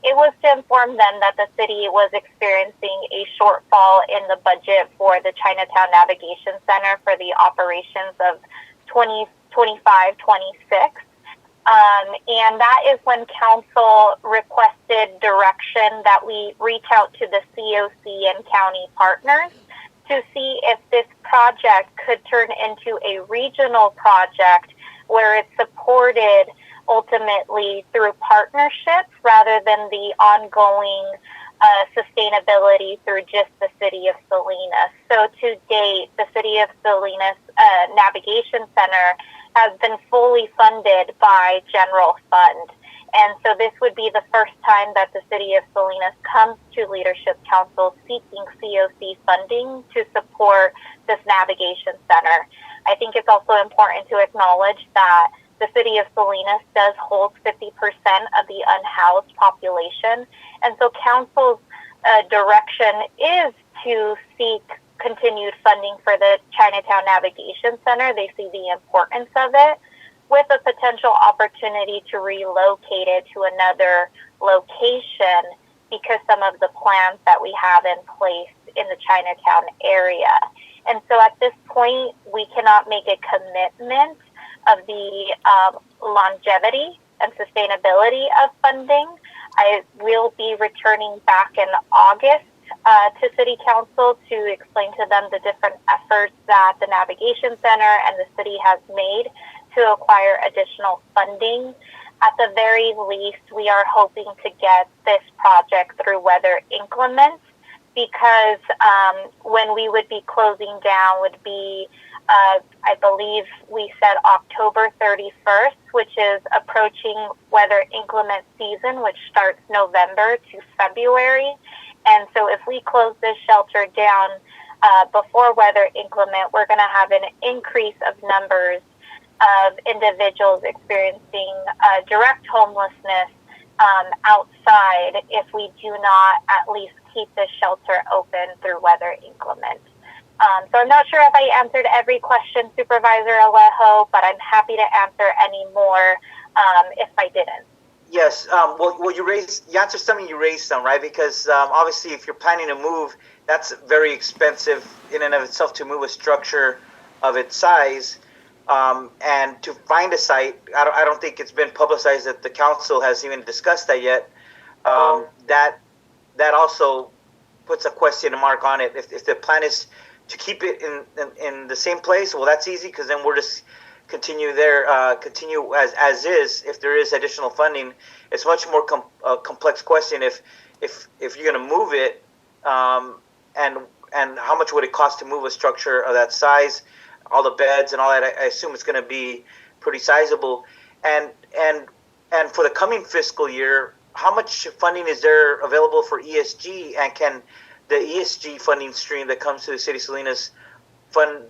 it was to inform them that the city was experiencing a shortfall in the budget for the Chinatown Navigation Center for the operations of 2025-26. And that is when council requested direction that we reach out to the COC and county partners to see if this project could turn into a regional project where it's supported ultimately through partnerships rather than the ongoing sustainability through just the City of Salinas. So to date, the City of Salinas Navigation Center has been fully funded by general fund. And so this would be the first time that the City of Salinas comes to Leadership Council seeking COC funding to support this navigation center. I think it's also important to acknowledge that the City of Salinas does hold 50% of the unhoused population. And so Council's direction is to seek continued funding for the Chinatown Navigation Center. They see the importance of it, with a potential opportunity to relocate it to another location because some of the plans that we have in place in the Chinatown area. And so at this point, we cannot make a commitment of the longevity and sustainability of funding. I will be returning back in August to City Council to explain to them the different efforts that the Navigation Center and the city has made to acquire additional funding. At the very least, we are hoping to get this project through weather inclement, because when we would be closing down would be, I believe we said October 31st, which is approaching weather inclement season, which starts November to February. And so if we close this shelter down before weather inclement, we're going to have an increase of numbers of individuals experiencing direct homelessness outside if we do not at least keep this shelter open through weather inclement. So I'm not sure if I answered every question, Supervisor Alejo, but I'm happy to answer any more if I didn't. Yes. Well, you answered something, you raised some, right? Because obviously, if you're planning to move, that's very expensive in and of itself to move a structure of its size. And to find a site, I don't think it's been publicized that the council has even discussed that yet. That also puts a question mark on it. If the plan is to keep it in the same place, well, that's easy, because then we'll just continue as is. If there is additional funding, it's much more complex question. If you're going to move it, and how much would it cost to move a structure of that size? All the beds and all that, I assume it's going to be pretty sizable. And for the coming fiscal year, how much funding is there available for ESG? And can the ESG funding stream that comes to the city of Salinas fund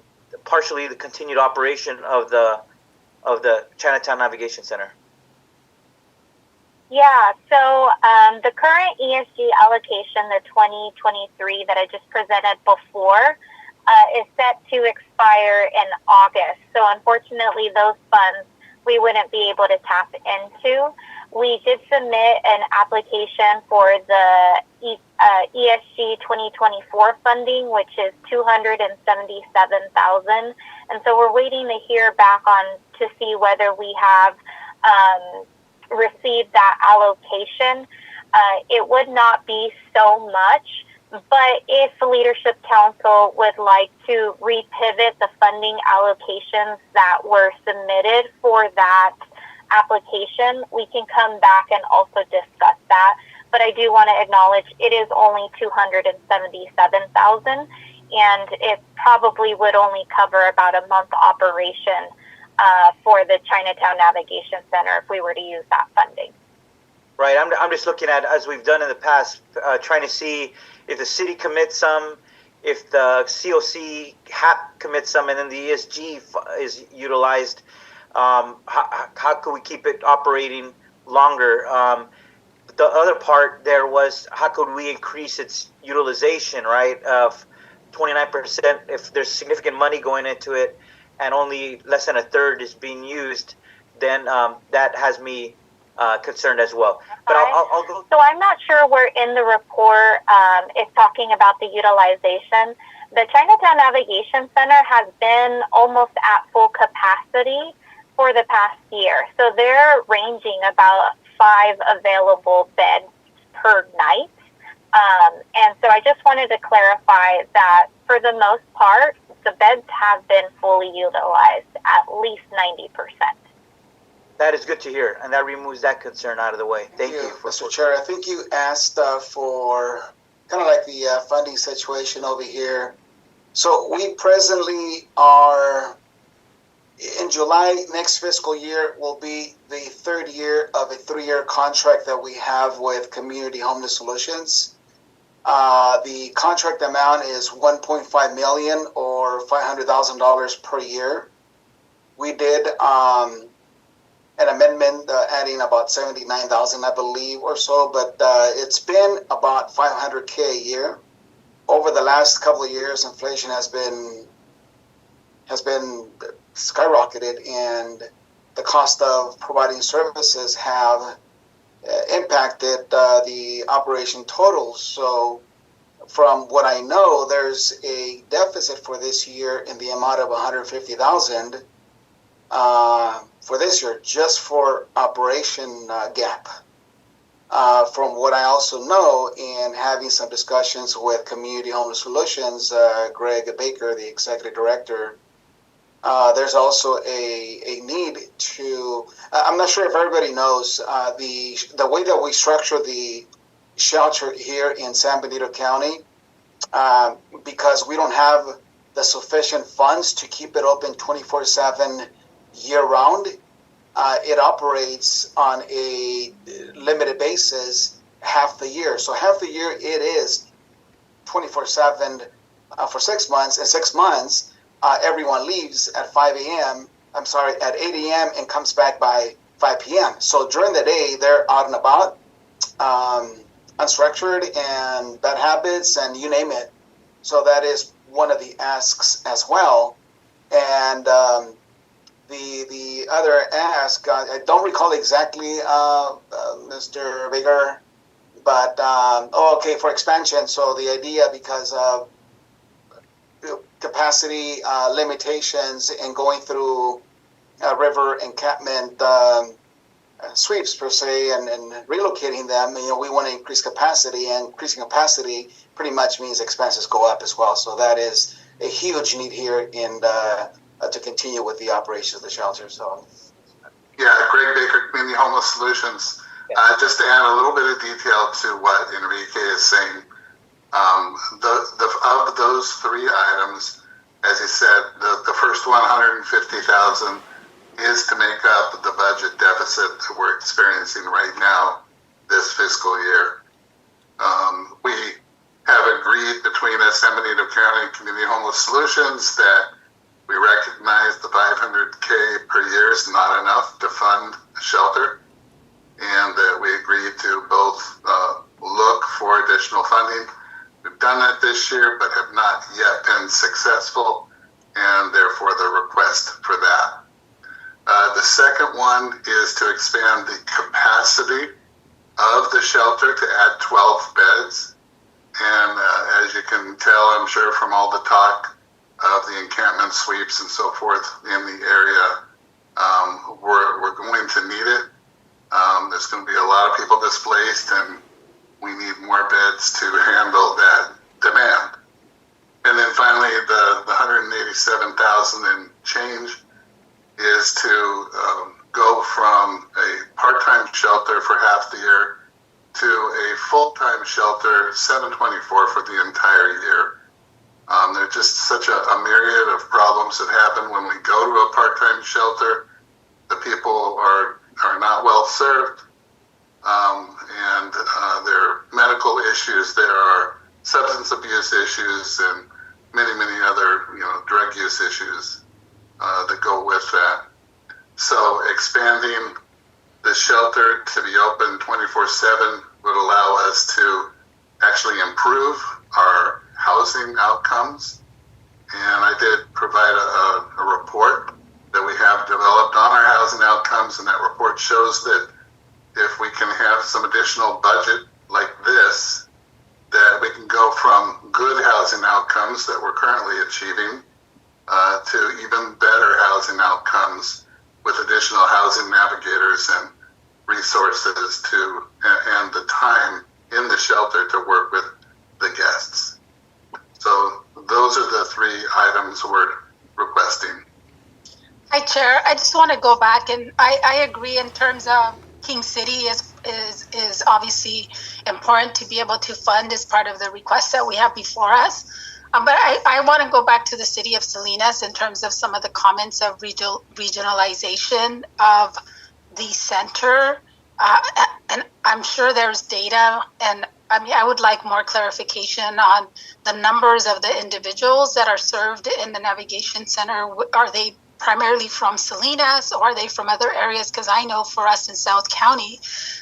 partially the continued operation of the Chinatown Navigation Center? Yeah, so the current ESG allocation, the 2023 that I just presented before, is set to expire in August. So unfortunately, those funds we wouldn't be able to tap into. We did submit an application for the ESG 2024 funding, which is $277,000, and so we're waiting to hear back to see whether we have received that allocation. It would not be so much, but if the Leadership Council would like to repivot the funding allocations that were submitted for that application, we can come back and also discuss that. But I do want to acknowledge it is only $277,000, and it probably would only cover about a month operation for the Chinatown Navigation Center if we were to use that funding. Right. I'm just looking at, as we've done in the past, trying to see if the city commits some, if the COC HAP commits some, and then the ESG is utilized. How could we keep it operating longer? The other part there was, how could we increase its utilization, right? Of 29%, if there's significant money going into it and only less than a third is being used, then that has me concerned as well. But I'll go. So I'm not sure where in the report it's talking about the utilization. The Chinatown Navigation Center has been almost at full capacity for the past year. So they're ranging about 5 available beds per night. And so I just wanted to clarify that for the most part, the beds have been fully utilized, at least 90%. That is good to hear, and that removes that concern out of the way. Thank you. Mr. Chair, I think you asked for kind of like the funding situation over here. So we presently are, in July next fiscal year will be the 3rd year of a 3-year contract that we have with Community Homeless Solutions. The contract amount is $1.5 million or $500,000 per year. We did an amendment adding about $79,000, I believe, or so, but it's been about $500K a year over the last couple of years, inflation has been skyrocketed, and the cost of providing services have impacted the operation totals. So from what I know, there's a deficit for this year in the amount of $150,000 for this year, just for operation gap. From what I also know, in having some discussions with Community Homeless Solutions, Greg Baker, the executive director, there's also a need to, I'm not sure if everybody knows, the way that we structure the shelter here in San Benito County, because we don't have the sufficient funds to keep it open 24/7 year-round. It operates on a limited basis half the year. So half the year it is 24/7 for 6 months. In 6 months, everyone leaves at 8 a.m. and comes back by 5 p.m. So during the day, they're out and about, unstructured and bad habits and you name it. So that is one of the asks as well. And the other ask, I don't recall exactly, Mr. Baker, but for expansion. So the idea, because of capacity limitations and going through river encampment sweeps per se, and relocating them, we want to increase capacity, and increasing capacity pretty much means expenses go up as well. So that is a huge need here in to continue with the operation of the shelter. So, yeah, Greg Baker, Community Homeless Solutions. Just to add a little bit of detail to what Enrique is saying, of those three items, as he said, the first one, $150,000, is to make up the budget deficit that we're experiencing right now this fiscal year. We have agreed between us, San Benito County Community Homeless Solutions, that we recognize the $500K per year is not enough to fund a shelter, and that we agreed to both look for additional funding. We've done that this year, but have not yet been successful, and therefore the request for that. The second one is to expand the capacity of the shelter to add 12 beds. And as you can tell, I'm sure from all the talk of the encampment sweeps and so forth in the area, we're going to need it. There's going to be a lot of people displaced, and we need more beds to handle that demand. And then finally, the $187,000 and change is to go from a part-time shelter for half the year to a full-time shelter, $724 for the entire year. There's just such a myriad of problems that happen when we go to a part-time shelter. The people are not well served, and there are medical issues. There are substance abuse issues and many, many other drug use issues that go with that. So expanding the shelter to be open 24/7 would allow us to actually improve our housing outcomes. And I did provide a report that we have developed on our housing outcomes, and that report shows that if we can have some additional budget like this, that we can go from good housing outcomes that we're currently achieving to even better housing outcomes with additional housing navigators and resources and the time in the shelter to work with the guests. So those are the three items we're requesting. Hi, Chair. I just want to go back, and I agree in terms of King City is obviously important to be able to fund as part of the requests that we have before us. But I want to go back to the city of Salinas in terms of some of the comments of regionalization of the center. And I'm sure there's data, and I would like more clarification on the numbers of the individuals that are served in the navigation center. Are they primarily from Salinas, or are they from other areas? Because I know for us in South County,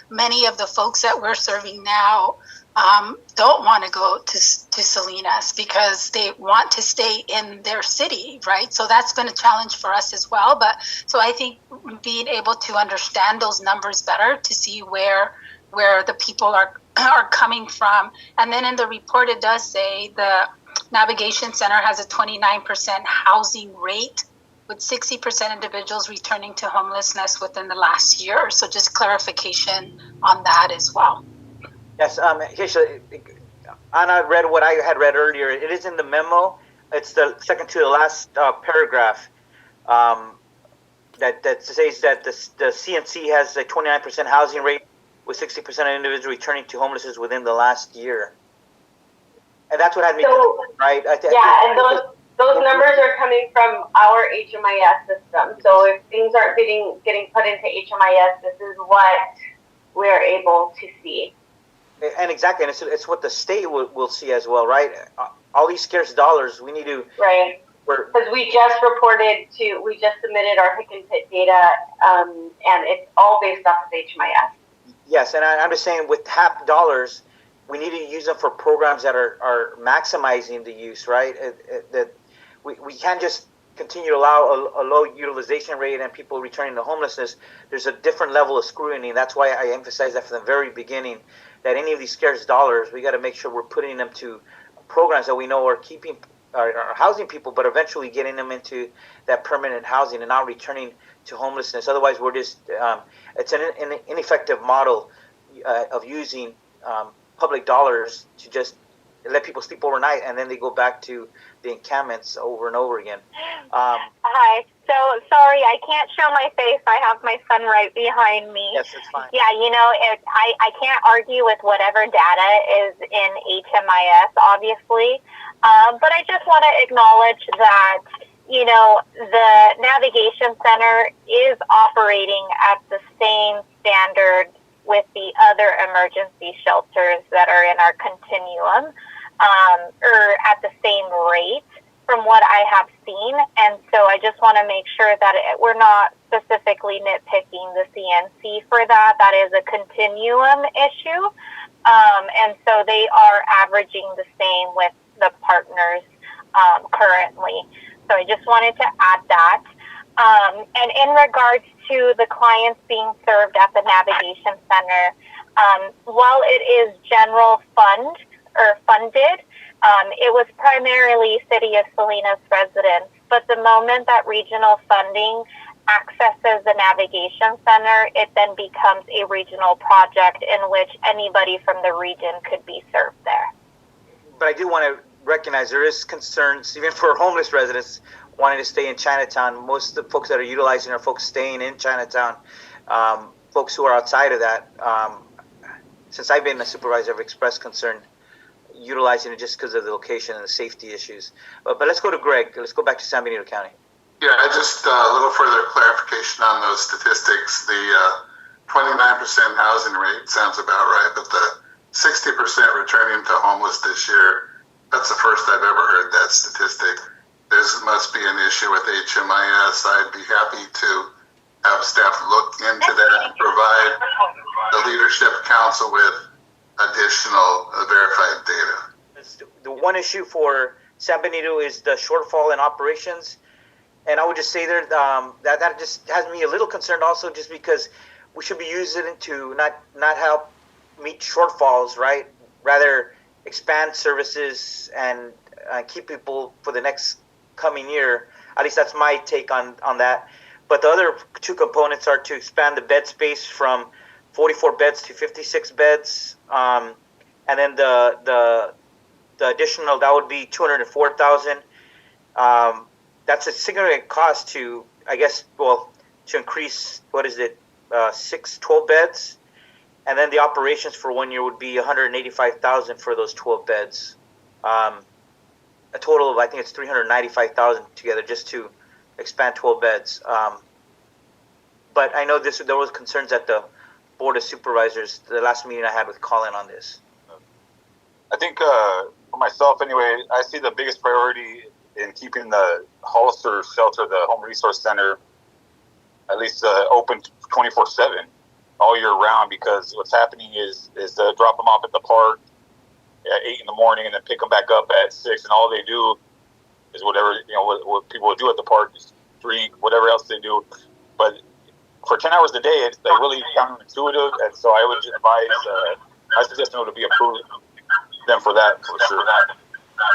many of the folks that we're serving now don't want to go to Salinas because they want to stay in their city, right? So that's been a challenge for us as well. But so I think being able to understand those numbers better to see where the people are coming from. And then in the report, it does say the Navigation Center has a 29% housing rate, with 60% individuals returning to homelessness within the last year. So just clarification on that as well. Yes, Anna read what I had read earlier. It is in the memo. It's the second to the last paragraph that says that the CNC has a 29% housing rate with 60% of individuals returning to homelessness within the last year. And that's what had me right? And those numbers are coming from our HMIS system. So if things aren't getting put into HMIS, this is what we're able to see. And exactly, and it's what the state will see as well, right? All these scarce dollars, we need to... Right. Because we just submitted our Hick and Pit data, and it's all based off of HMIS. Yes, and I'm just saying with HAP dollars, we need to use them for programs that are maximizing the use, right? That we can't just continue to allow a low utilization rate and people returning to homelessness. There's a different level of scrutiny, and that's why I emphasized that from the very beginning, that any of these scarce dollars, we got to make sure we're putting them to programs that we know are keeping are housing people, but eventually getting them into that permanent housing and not returning to homelessness. Otherwise, we're just it's an ineffective model of using public dollars to just let people sleep overnight, and then they go back to the encampments over and over again. Hi. So, sorry, I can't show my face. I have my son right behind me. Yes, it's fine. Yeah, I can't argue with whatever data is in HMIS, obviously. But I just want to acknowledge that, the Navigation Center is operating at the same standard with the other emergency shelters that are in our continuum, or at the same rate from what I have seen. And so I just want to make sure that we're not specifically nitpicking the CNC for that. That is a continuum issue. And so they are averaging the same with the partners currently. So I just wanted to add that. And in regards to the clients being served at the Navigation Center, while it is general funded, it was primarily City of Salinas residents. But the moment that regional funding accesses the Navigation Center, it then becomes a regional project in which anybody from the region could be served there. But I do want to recognize there is concerns, even for homeless residents wanting to stay in Chinatown. Most of the folks that are utilizing are folks staying in Chinatown. Folks who are outside of that, since I've been a supervisor, have expressed concern utilizing it just because of the location and the safety issues. But let's go to Greg. Let's go back to San Benito County. Yeah, just a little further clarification on those statistics. The 29% housing rate sounds about right, but the 60% returning to homeless this year, that's the first I've ever heard that statistic. There must be an issue with HMIS. I'd be happy to have staff look into that and provide the Leadership Council with additional verified data. The one issue for San Benito is the shortfall in operations. And I would just say there that just has me a little concerned also, just because we should be using it to not help meet shortfalls, right? Rather expand services and keep people for the next coming year. At least that's my take on that. But the other two components are to expand the bed space from 44 beds to 56 beds. And then the additional, that would be $204,000. That's a significant cost to, I guess, to increase, 12 beds. And then the operations for 1 year would be $185,000 for those 12 beds. A total of, I think it's $395,000 together just to expand 12 beds. But I know there was concerns at the Board of Supervisors, the last meeting I had with Colin on this. I think for myself anyway, I see the biggest priority in keeping the Hollister shelter, the Home Resource Center, at least open 24/7 all year round, because what's happening is drop them off at the park, at 8 in the morning and then pick them back up at 6, and all they do is whatever, what people do at the park, is drink, whatever else they do. But for 10 hours a day, it's like really counterintuitive, and so I would advise, my suggestion would be approve them for that, for sure.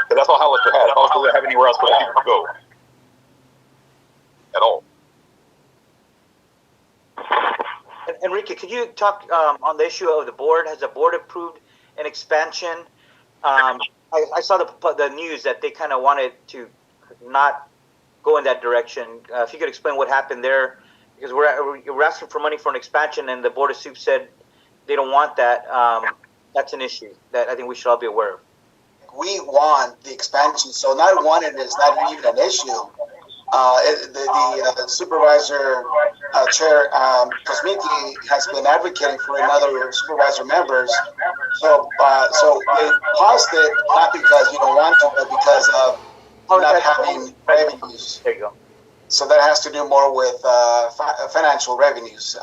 But that's all Hollister has. Hollister doesn't have anywhere else for the people to go at all. Enrique, could you talk on the issue of the board? Has the board approved an expansion? I saw the news that they kind of wanted to not go in that direction. If you could explain what happened there, because we're asking for money for an expansion, and the board of soup said they don't want that. That's an issue that I think we should all be aware of. We want the expansion, so not wanting is not even an issue. The supervisor chair, Kosmiki, has been advocating for another supervisor members. So they paused it not because you don't want to, but because of not having revenues. There you go. So that has to do more with financial revenues.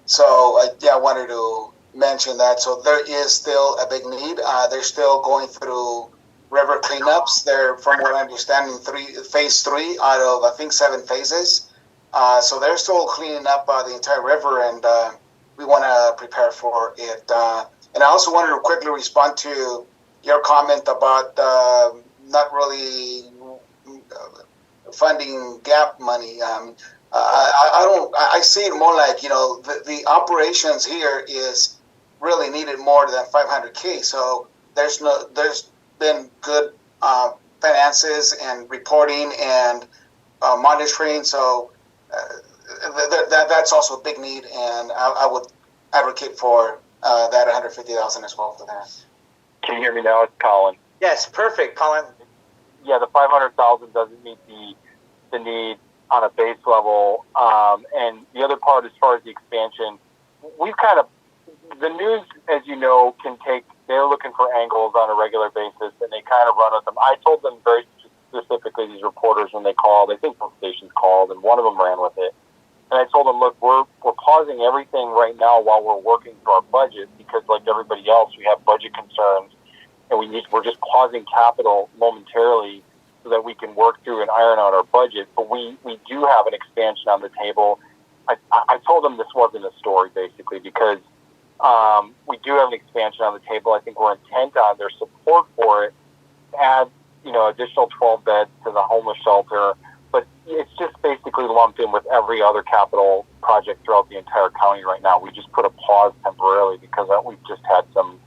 So I wanted to mention that. So there is still a big need. They're still going through river cleanups. They're, from what I understand, in phase 3 out of, I think, 7 phases. So they're still cleaning up the entire river, and we want to prepare for it. And I also wanted to quickly respond to your comment about not really funding gap money. I see it more like, the operations here is really needed more than 500K. So there's been good finances and reporting and monitoring. So that's also a big need, and I would advocate for that 150,000 as well for that. Can you hear me now? It's Colin. Yes, perfect, Colin. Yeah, the 500,000 doesn't meet the need on a base level. And the other part, as far as the expansion, we've kind of, the news, as you know, they're looking for angles on a regular basis, and they kind of run with them. I told them very specifically, these reporters, when they called, I think both stations called, and one of them ran with it. And I told them, look, we're pausing everything right now while we're working through our budget, because like everybody else, we have budget concerns, and we're just pausing capital momentarily so that we can work through and iron out our budget. But we do have an expansion on the table. I told them this wasn't a story, basically, because we do have an expansion on the table. I think we're intent on their support for it to add, additional 12 beds to the homeless shelter. But it's just basically lumped in with every other capital project throughout the entire county right now. We just put a pause temporarily because we've just had some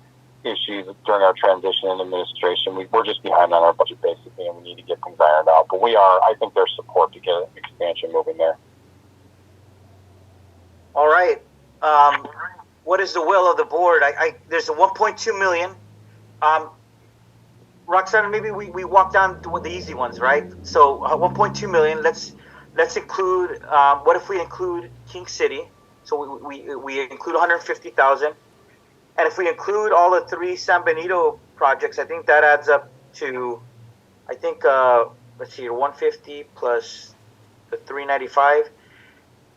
issues during our transition in administration. We're just behind on our budget, basically, and we need to get things ironed out. But I think there's support to get an expansion moving there. All right. What is the will of the board? There's a 1.2 million. Roxana, maybe we walk down to the easy ones, right? So 1.2 million. Let's include. What if we include King City? So we include 150,000, and if we include all the 3 San Benito projects, I think that adds up to, let's see, 150 plus the 395.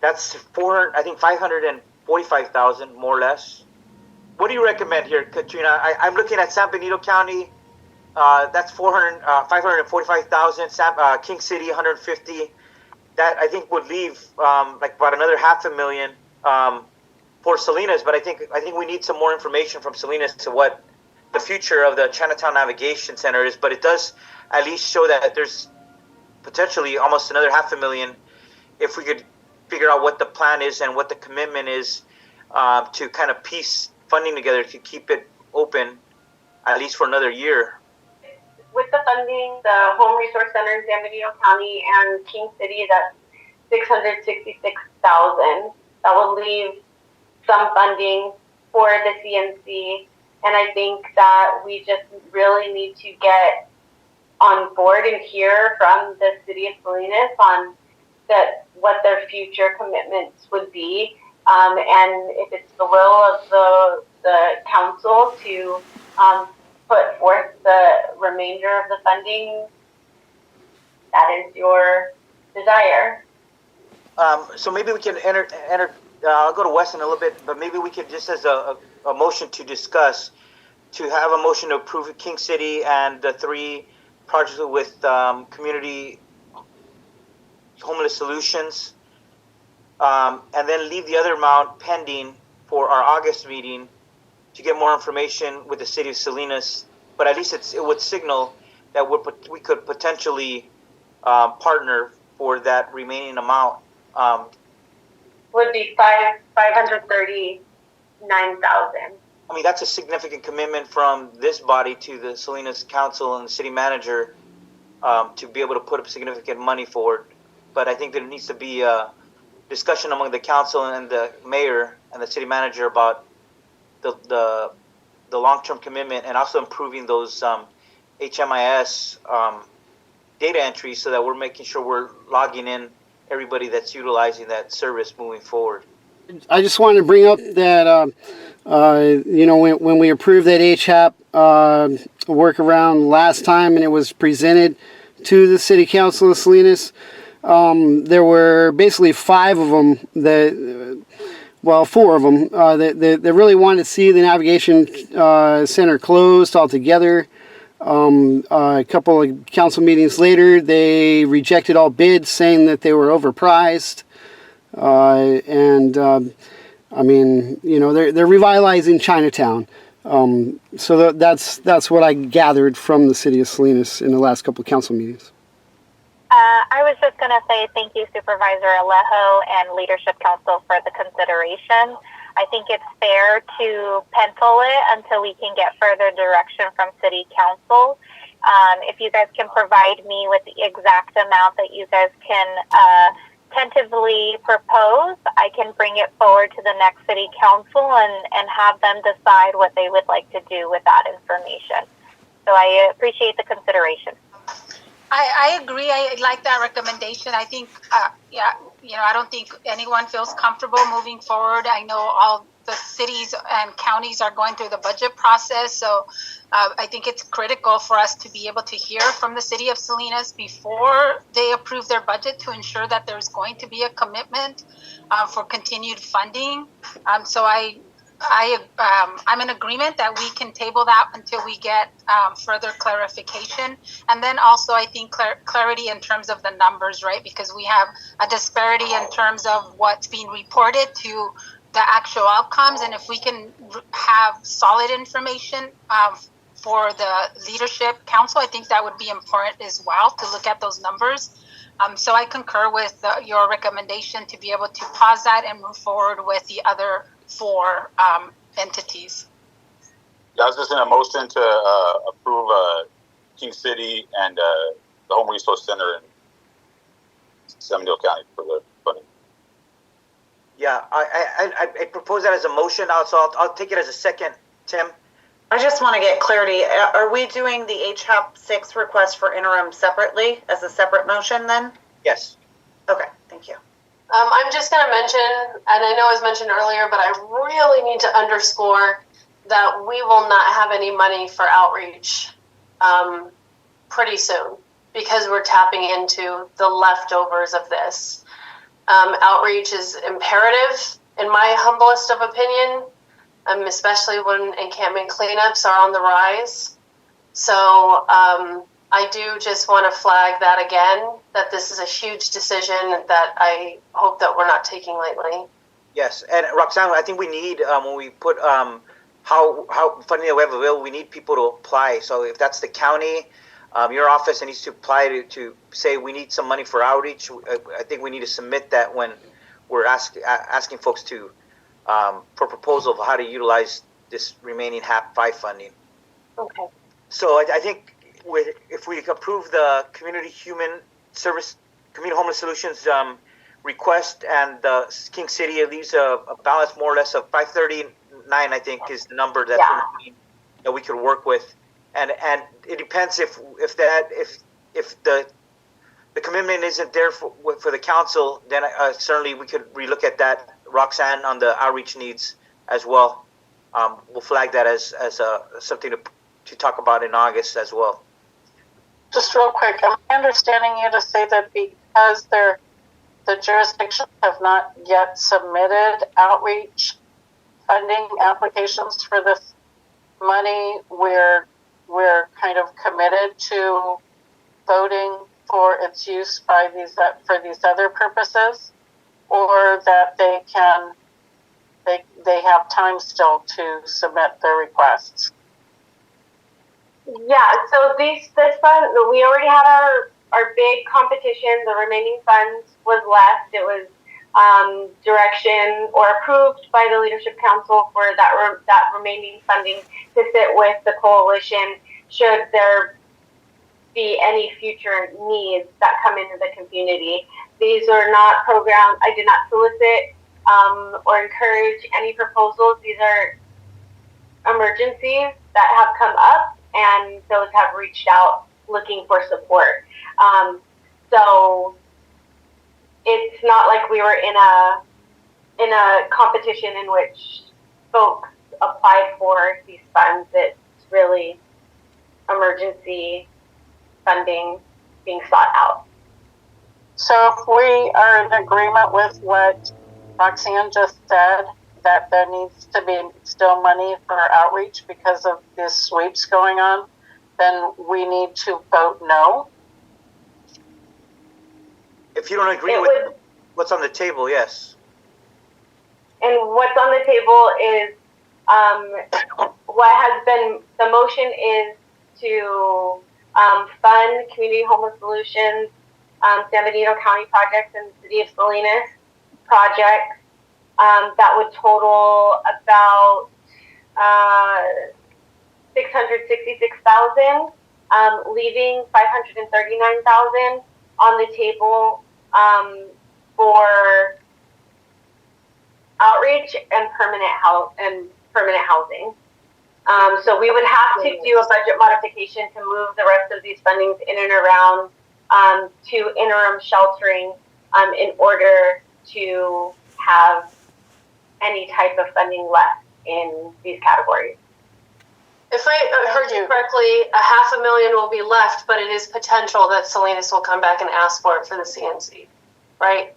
That's 545,000 more or less. What do you recommend here, Katrina? I'm looking at San Benito County. That's 545,000. King City 150. That I think would leave like about another 500,000 for Salinas. But I think we need some more information from Salinas to what the future of the Chinatown Navigation Center is. But it does at least show that there's potentially almost another 500,000 if we could figure out what the plan is and what the commitment is to kind of piece funding together to keep it open at least for another year. With the funding, the Home Resource Center in San Benito County and King City, that's 666,000. That will leave some funding for the CNC, and I think that we just really need to get on board and hear from the city of Salinas on what their future commitments would be, and if it's the will of the council to put forth the remainder of the funding, that is your desire. So maybe we can enter. I'll go to Wes in a little bit, but maybe we could just as a motion to discuss to have a motion to approve King City and the 3 projects with community homeless solutions, and then leave the other amount pending for our August meeting to get more information with the city of Salinas. But at least it would signal that we could potentially partner for that remaining amount. Would be 539,000. I mean, that's a significant commitment from this body to the Salinas Council and the city manager to be able to put up significant money forward. But I think there needs to be a discussion among the council and the mayor and the city manager about the long-term commitment, and also improving those HMIS data entries so that we're making sure we're logging in everybody that's utilizing that service moving forward. I just wanted to bring up that, when we approved that HHAP workaround last time and it was presented to the City Council of Salinas, there were basically 5 of them that, 4 of them that really wanted to see the navigation center closed altogether. A couple of council meetings later, they rejected all bids, saying that they were overpriced. They're revitalizing Chinatown. So that's what I gathered from the city of Salinas in the last couple of council meetings. I was just going to say thank you, Supervisor Alejo and Leadership Council, for the consideration. I think it's fair to pencil it until we can get further direction from City Council. If you guys can provide me with the exact amount that you guys can tentatively propose, I can bring it forward to the next City Council and have them decide what they would like to do with that information. So I appreciate the consideration. I agree. I like that recommendation. I think, I don't think anyone feels comfortable moving forward. I know all the cities and counties are going through the budget process, so I think it's critical for us to be able to hear from the city of Salinas before they approve their budget to ensure that there's going to be a commitment for continued funding. So I'm in agreement that we can table that until we get further clarification. And then also I think clarity in terms of the numbers, right? Because we have a disparity in terms of what's being reported to the actual outcomes. And if we can have solid information for the leadership council, I think that would be important as well to look at those numbers. So I concur with your recommendation to be able to pause that and move forward with the other 4 entities. I was just in a motion to approve King City and the Home Resource Center in San Benito County for the funding. Yeah, I propose that as a motion. Also, I'll take it as a second, Tim. I just want to get clarity. Are we doing the HHAP 6 request for interim separately as a separate motion then? Yes. Okay, thank you. I'm just going to mention, and I know it was mentioned earlier, but I really need to underscore that we will not have any money for outreach pretty soon because we're tapping into the leftovers of this. Outreach is imperative, in my humblest of opinion, especially when encampment cleanups are on the rise. So I do just want to flag that again, that this is a huge decision that I hope that we're not taking lightly. Yes, and Roxanne, I think we need, when we put how funding that we have available, we need people to apply. So if that's the county, your office needs to apply to say we need some money for outreach. I think we need to submit that when we're asking folks to for proposal of how to utilize this remaining HAP 5 funding. Okay. So I think if we approve the Community Homeless Solutions request and the King City, it leaves a balance more or less of 539, I think, is the number that we could work with. And it depends if the commitment isn't there for the council, then certainly we could relook at that, Roxanne, on the outreach needs as well. We'll flag that as something to talk about in August as well. Just real quick, am I understanding you to say that because the jurisdictions have not yet submitted outreach funding applications for this money we're kind of committed to voting for its use by these for these other purposes, or that they have time still to submit their requests? Yeah, so this fund, we already had our big competition. The remaining funds was left. It was direction or approved by the Leadership Council for that remaining funding to sit with the coalition should there be any future needs that come into the community. These are not programs. I did not solicit or encourage any proposals. These are emergencies that have come up, and those have reached out looking for support. So it's not like we were in a competition in which folks applied for these funds. It's really emergency funding being sought out. So if we are in agreement with what Roxanne just said, that there needs to be still money for outreach because of this sweeps going on, then we need to vote no. If you don't agree with what's on the table, yes. And what's on the table is what has been, the motion is to fund Community Homeless Solutions, San Benito County projects, and the City of Salinas projects. That would total about $666,000, leaving $539,000 on the table for outreach and permanent housing. So we would have to do a budget modification to move the rest of these fundings in and around to interim sheltering in order to have any type of funding left in these categories. If I heard you correctly, $500,000 will be left, but it is potential that Salinas will come back and ask for it for the CNC, right?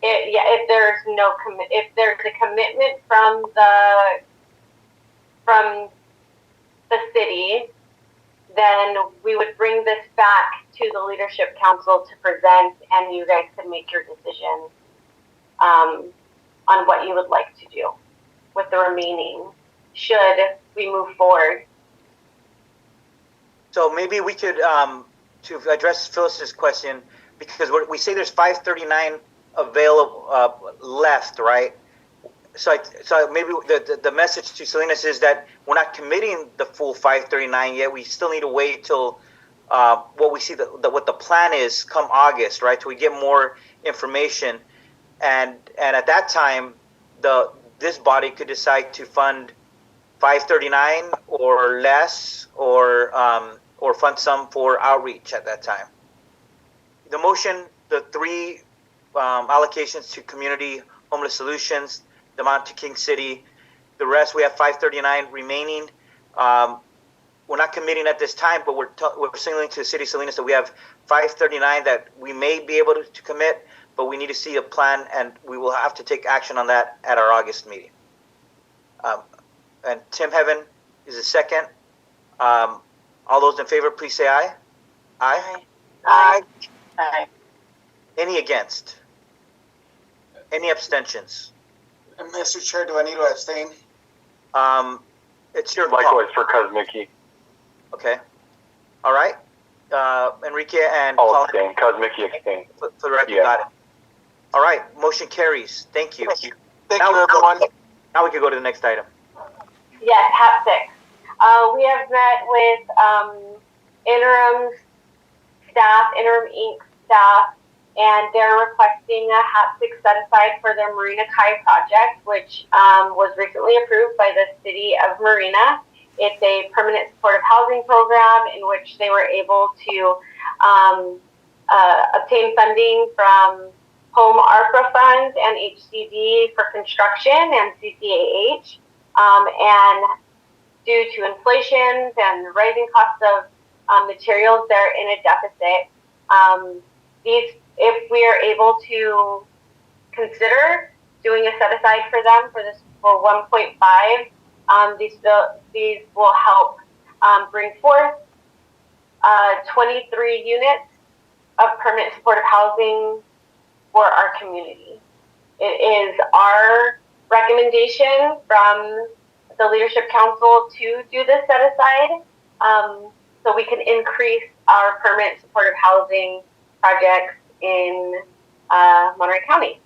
If there's a commitment from the city, then we would bring this back to the Leadership Council to present, and you guys could make your decision on what you would like to do with the remaining, should we move forward. So maybe we could, to address Phyllis's question, because we say there's 539 available left, right? So maybe the message to Salinas is that we're not committing the full 539 yet. We still need to wait till what we see what the plan is come August, right? Till we get more information, and at that time, this body could decide to fund 539 or less, or fund some for outreach at that time. The motion, the three allocations to Community Homeless Solutions, the amount to King City, the rest we have 539 remaining. We're not committing at this time, but we're signaling to the City of Salinas that we have 539 that we may be able to commit, but we need to see a plan, and we will have to take action on that at our August meeting. And Tim Heaven is the second. All those in favor, please say aye. Aye. Aye. Aye. Any against? Any abstentions? And Mr. Chair, do I need to abstain? It's your likewise for Kosmicki. Okay. All right. Enrique and I'll Colin. abstain. Kosmicki abstain. For the record, got it. All right. Motion carries. Thank you. Thank you, everyone. Now we can go to the next item. Yes, HAP 6. We have met with Interim staff, Interim Inc. staff, and they're requesting a HAP 6 set aside for their Marina Kai project, which was recently approved by the City of Marina. It's a permanent supportive housing program in which they were able to obtain funding from home ARPA funds and HCD for construction and CCAH. And due to inflation and rising costs of materials, they're in a deficit. If we are able to consider doing a set aside for them for 1.5 These will help bring forth 23 units of permanent supportive housing for our community. It is our recommendation from the Leadership Council to do this set aside so we can increase our permanent supportive housing projects in Monterey County.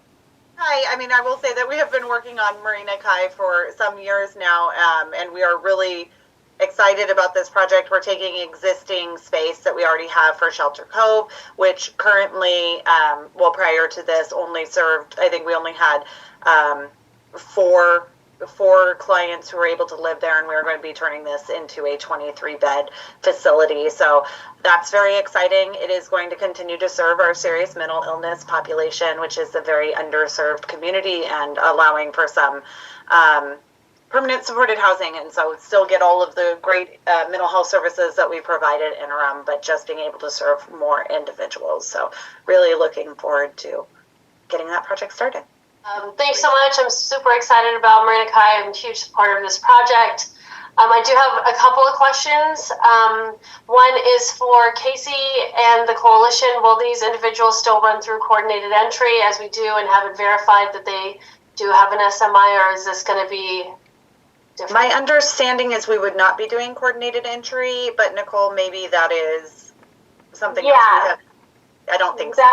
Hi, I mean, I will say that we have been working on Marina Kai for some years now, and we are really excited about this project. We're taking existing space that we already have for Shelter Cove, which currently, well, prior to this, only served, I think we only had four clients who were able to live there, and we are going to be turning this into a 23-bed facility. So that's very exciting. It is going to continue to serve our serious mental illness population, which is a very underserved community, and allowing for some permanent supported housing, and so still get all of the great mental health services that we provide at Interim, but just being able to serve more individuals. So really looking forward to getting that project started. Thanks so much. I'm super excited about Marina Kai. I'm a huge supporter of this project. I do have a couple of questions. One is for Casey and the coalition. Will these individuals still run through coordinated entry as we do and have it verified that they do have an SMI, or is this going to be different? My understanding is we would not be doing coordinated entry, but Nicole, maybe that is something else we have. I don't think so.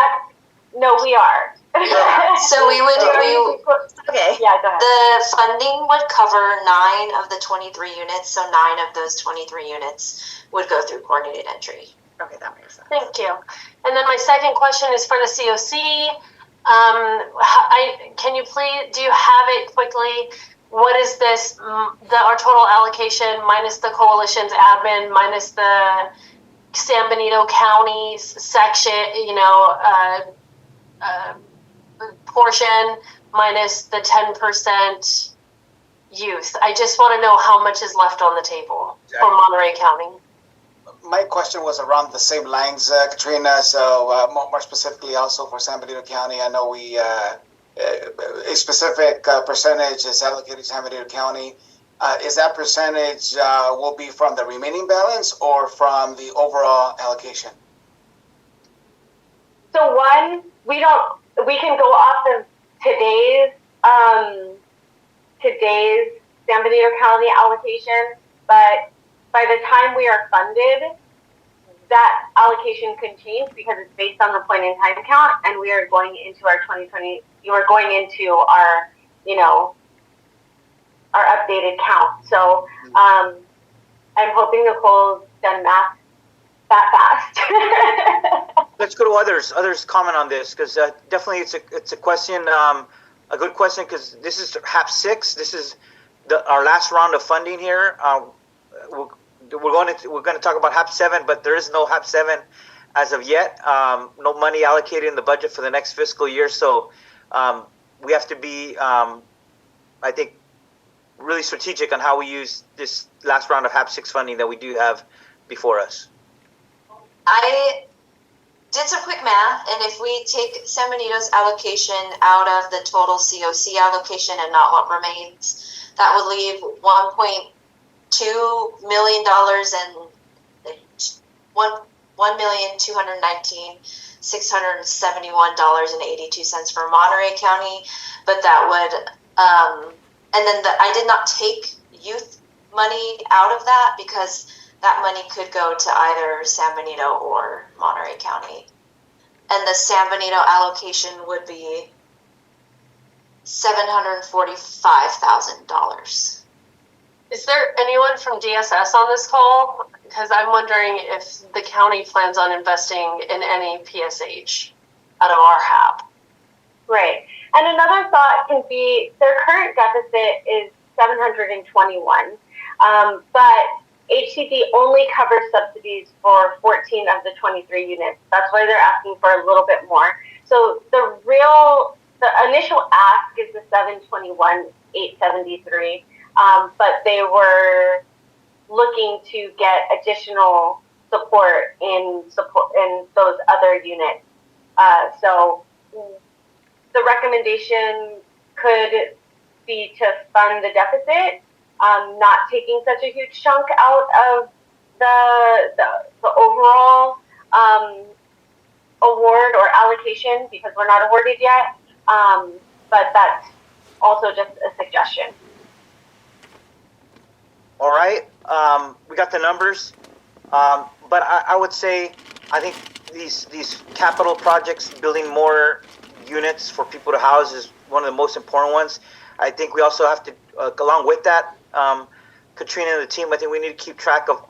No, we are. So we would, okay. Yeah, go ahead. The funding would cover 9 of the 23 units, so 9 of those 23 units would go through coordinated entry. Okay, that makes sense. Thank you. And then my second question is for the COC. Can you please, do you have it quickly? What is this, our total allocation minus the coalition's admin, minus the San Benito County's section, portion, minus the 10% youth? I just want to know how much is left on the table for Monterey County. My question was around the same lines, Katrina. So more specifically, also for San Benito County, I know we a specific percentage is allocated to San Benito County. Is that percentage will be from the remaining balance or from the overall allocation? So one, we can go off of today's San Benito County allocation, but by the time we are funded, that allocation can change because it's based on the point in time count, and we are going into our 2020. You are going into our, our updated count. So I'm hoping Nicole's done math that fast. Let's go to others. Others comment on this, because definitely it's a question, a good question, because this is HAP 6. This is our last round of funding here. We're going to talk about HAP 7, but there is no HAP 7 as of yet. No money allocated in the budget for the next fiscal year, so we have to be, I think, really strategic on how we use this last round of HAP 6 funding that we do have before us. I did some quick math, and if we take San Benito's allocation out of the total COC allocation and not what remains, that would leave $1.2 million and $1,219,671.82 for Monterey County, but that would and then I did not take youth money out of that because that money could go to either San Benito or Monterey County. And the San Benito allocation would be $745,000. Is there anyone from DSS on this call? Because I'm wondering if the county plans on investing in any PSH out of our HAP. Right. And another thought can be their current deficit is 721, but HCD only covers subsidies for 14 of the 23 units. That's why they're asking for a little bit more. So the initial ask is the 721,873, but they were looking to get additional support in those other units. So the recommendation could be to fund the deficit not taking such a huge chunk out of the overall award or allocation because we're not awarded yet. But that's also just a suggestion. All right, we got the numbers, but I would say I think these capital projects, building more units for people to house, is one of the most important ones. I think we also have to, along with that, Katrina and the team, I think we need to keep track of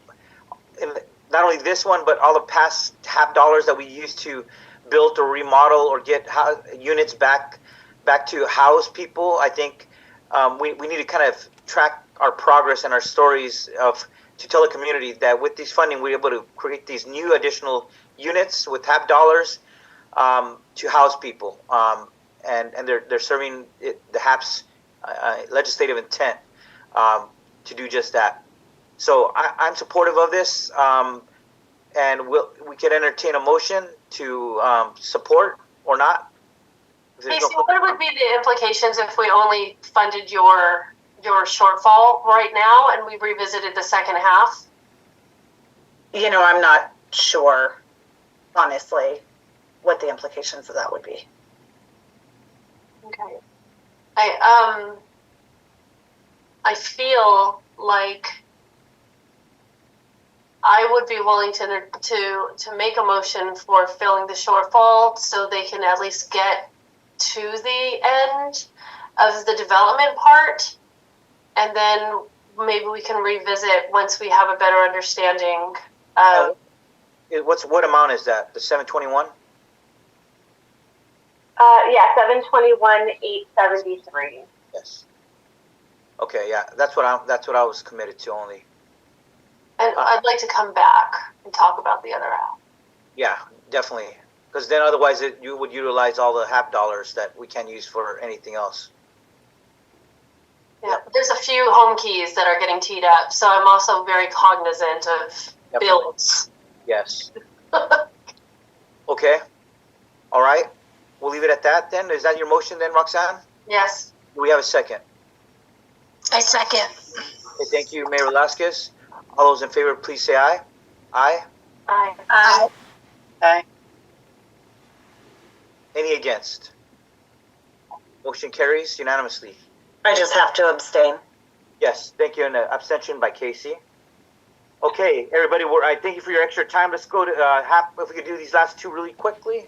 not only this one, but all the past HAP dollars that we used to build or remodel or get units back to house people. I think we need to kind of track our progress and our stories to tell the community that with this funding, we're able to create these new additional units with HAP dollars to house people. And they're serving the HAP's legislative intent to do just that. So I'm supportive of this, and we could entertain a motion to support or not. Casey, what would be the implications if we only funded your shortfall right now and we revisited the second half? You know, I'm not sure, honestly, what the implications of that would be. Okay. I feel like I would be willing to make a motion for filling the shortfall so they can at least get to the end of the development part, and then maybe we can revisit once we have a better understanding. What amount is that? The 721? Yeah, 721,873. Yes. Okay, yeah, that's what I was committed to only. And I'd like to come back and talk about the other half. Yeah, definitely. Because then otherwise you would utilize all the HAP dollars that we can use for anything else. Yeah, there's a few home keys that are getting teed up, so I'm also very cognizant of builds. Yes. Okay. All right. We'll leave it at that then. Is that your motion then, Roxanne? Yes. Do we have a second? I second. Okay, thank you, Mayor Velasquez. All those in favor, please say aye. Aye. Aye. Aye. Aye. Any against? Motion carries unanimously. I just have to abstain. Yes, thank you. And an abstention by Casey. Okay, everybody, I thank you for your extra time. Let's go to HAP, if we could do these last two really quickly.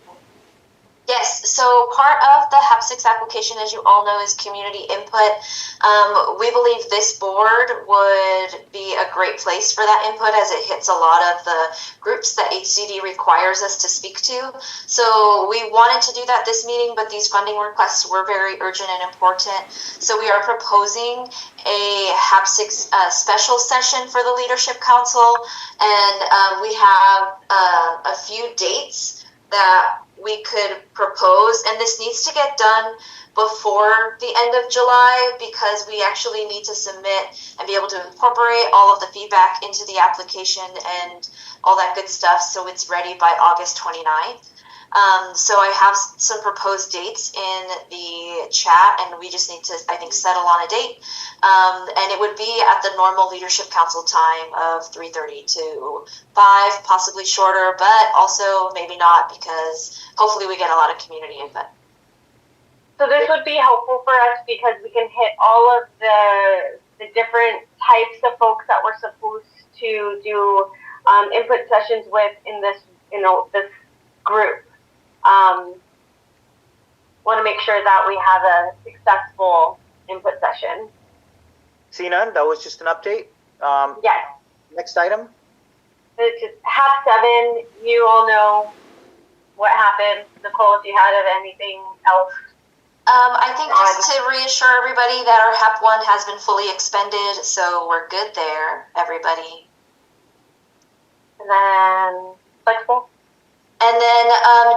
Yes, so part of the HAP 6 application, as you all know, is community input. We believe this board would be a great place for that input as it hits a lot of the groups that HCD requires us to speak to. So we wanted to do that this meeting, but these funding requests were very urgent and important. So we are proposing a HAP 6 special session for the Leadership Council, and we have a few dates that we could propose, and this needs to get done before the end of July because we actually need to submit and be able to incorporate all of the feedback into the application and all that good stuff so it's ready by August 29th. So I have some proposed dates in the chat, and we just need to, I think, settle on a date. And it would be at the normal Leadership Council time of 3:30 to 5, possibly shorter, but also maybe not because hopefully we get a lot of community input. So this would be helpful for us because we can hit all of the different types of folks that we're supposed to do input sessions with in this, this group. Want to make sure that we have a successful input session. See none? That was just an update. Yes. Next item. It's just HAP 7. You all know what happened. Nicole, if you had anything else. I think just to reassure everybody that our HAP 1 has been fully expended, so we're good there, everybody. And then flexible. And then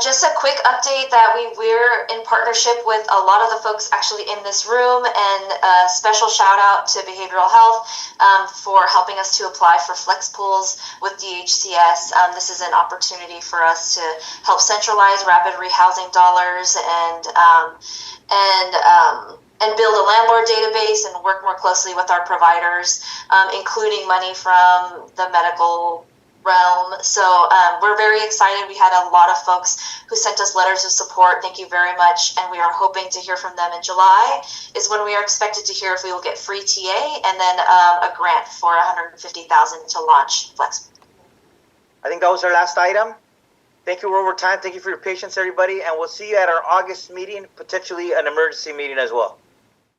just a quick update that we're in partnership with a lot of the folks actually in this room, and a special shout out to Behavioral Health for helping us to apply for flex pools with DHCS. This is an opportunity for us to help centralize rapid rehousing dollars and and build a landlord database and work more closely with our providers, including money from the medical realm. So we're very excited. We had a lot of folks who sent us letters of support. Thank you very much. And we are hoping to hear from them in July is when we are expected to hear if we will get free TA and then a grant for $150,000 to launch Flex. I think that was our last item. Thank you. We're over time. Thank you for your patience, everybody. And we'll see you at our August meeting, potentially an emergency meeting as well.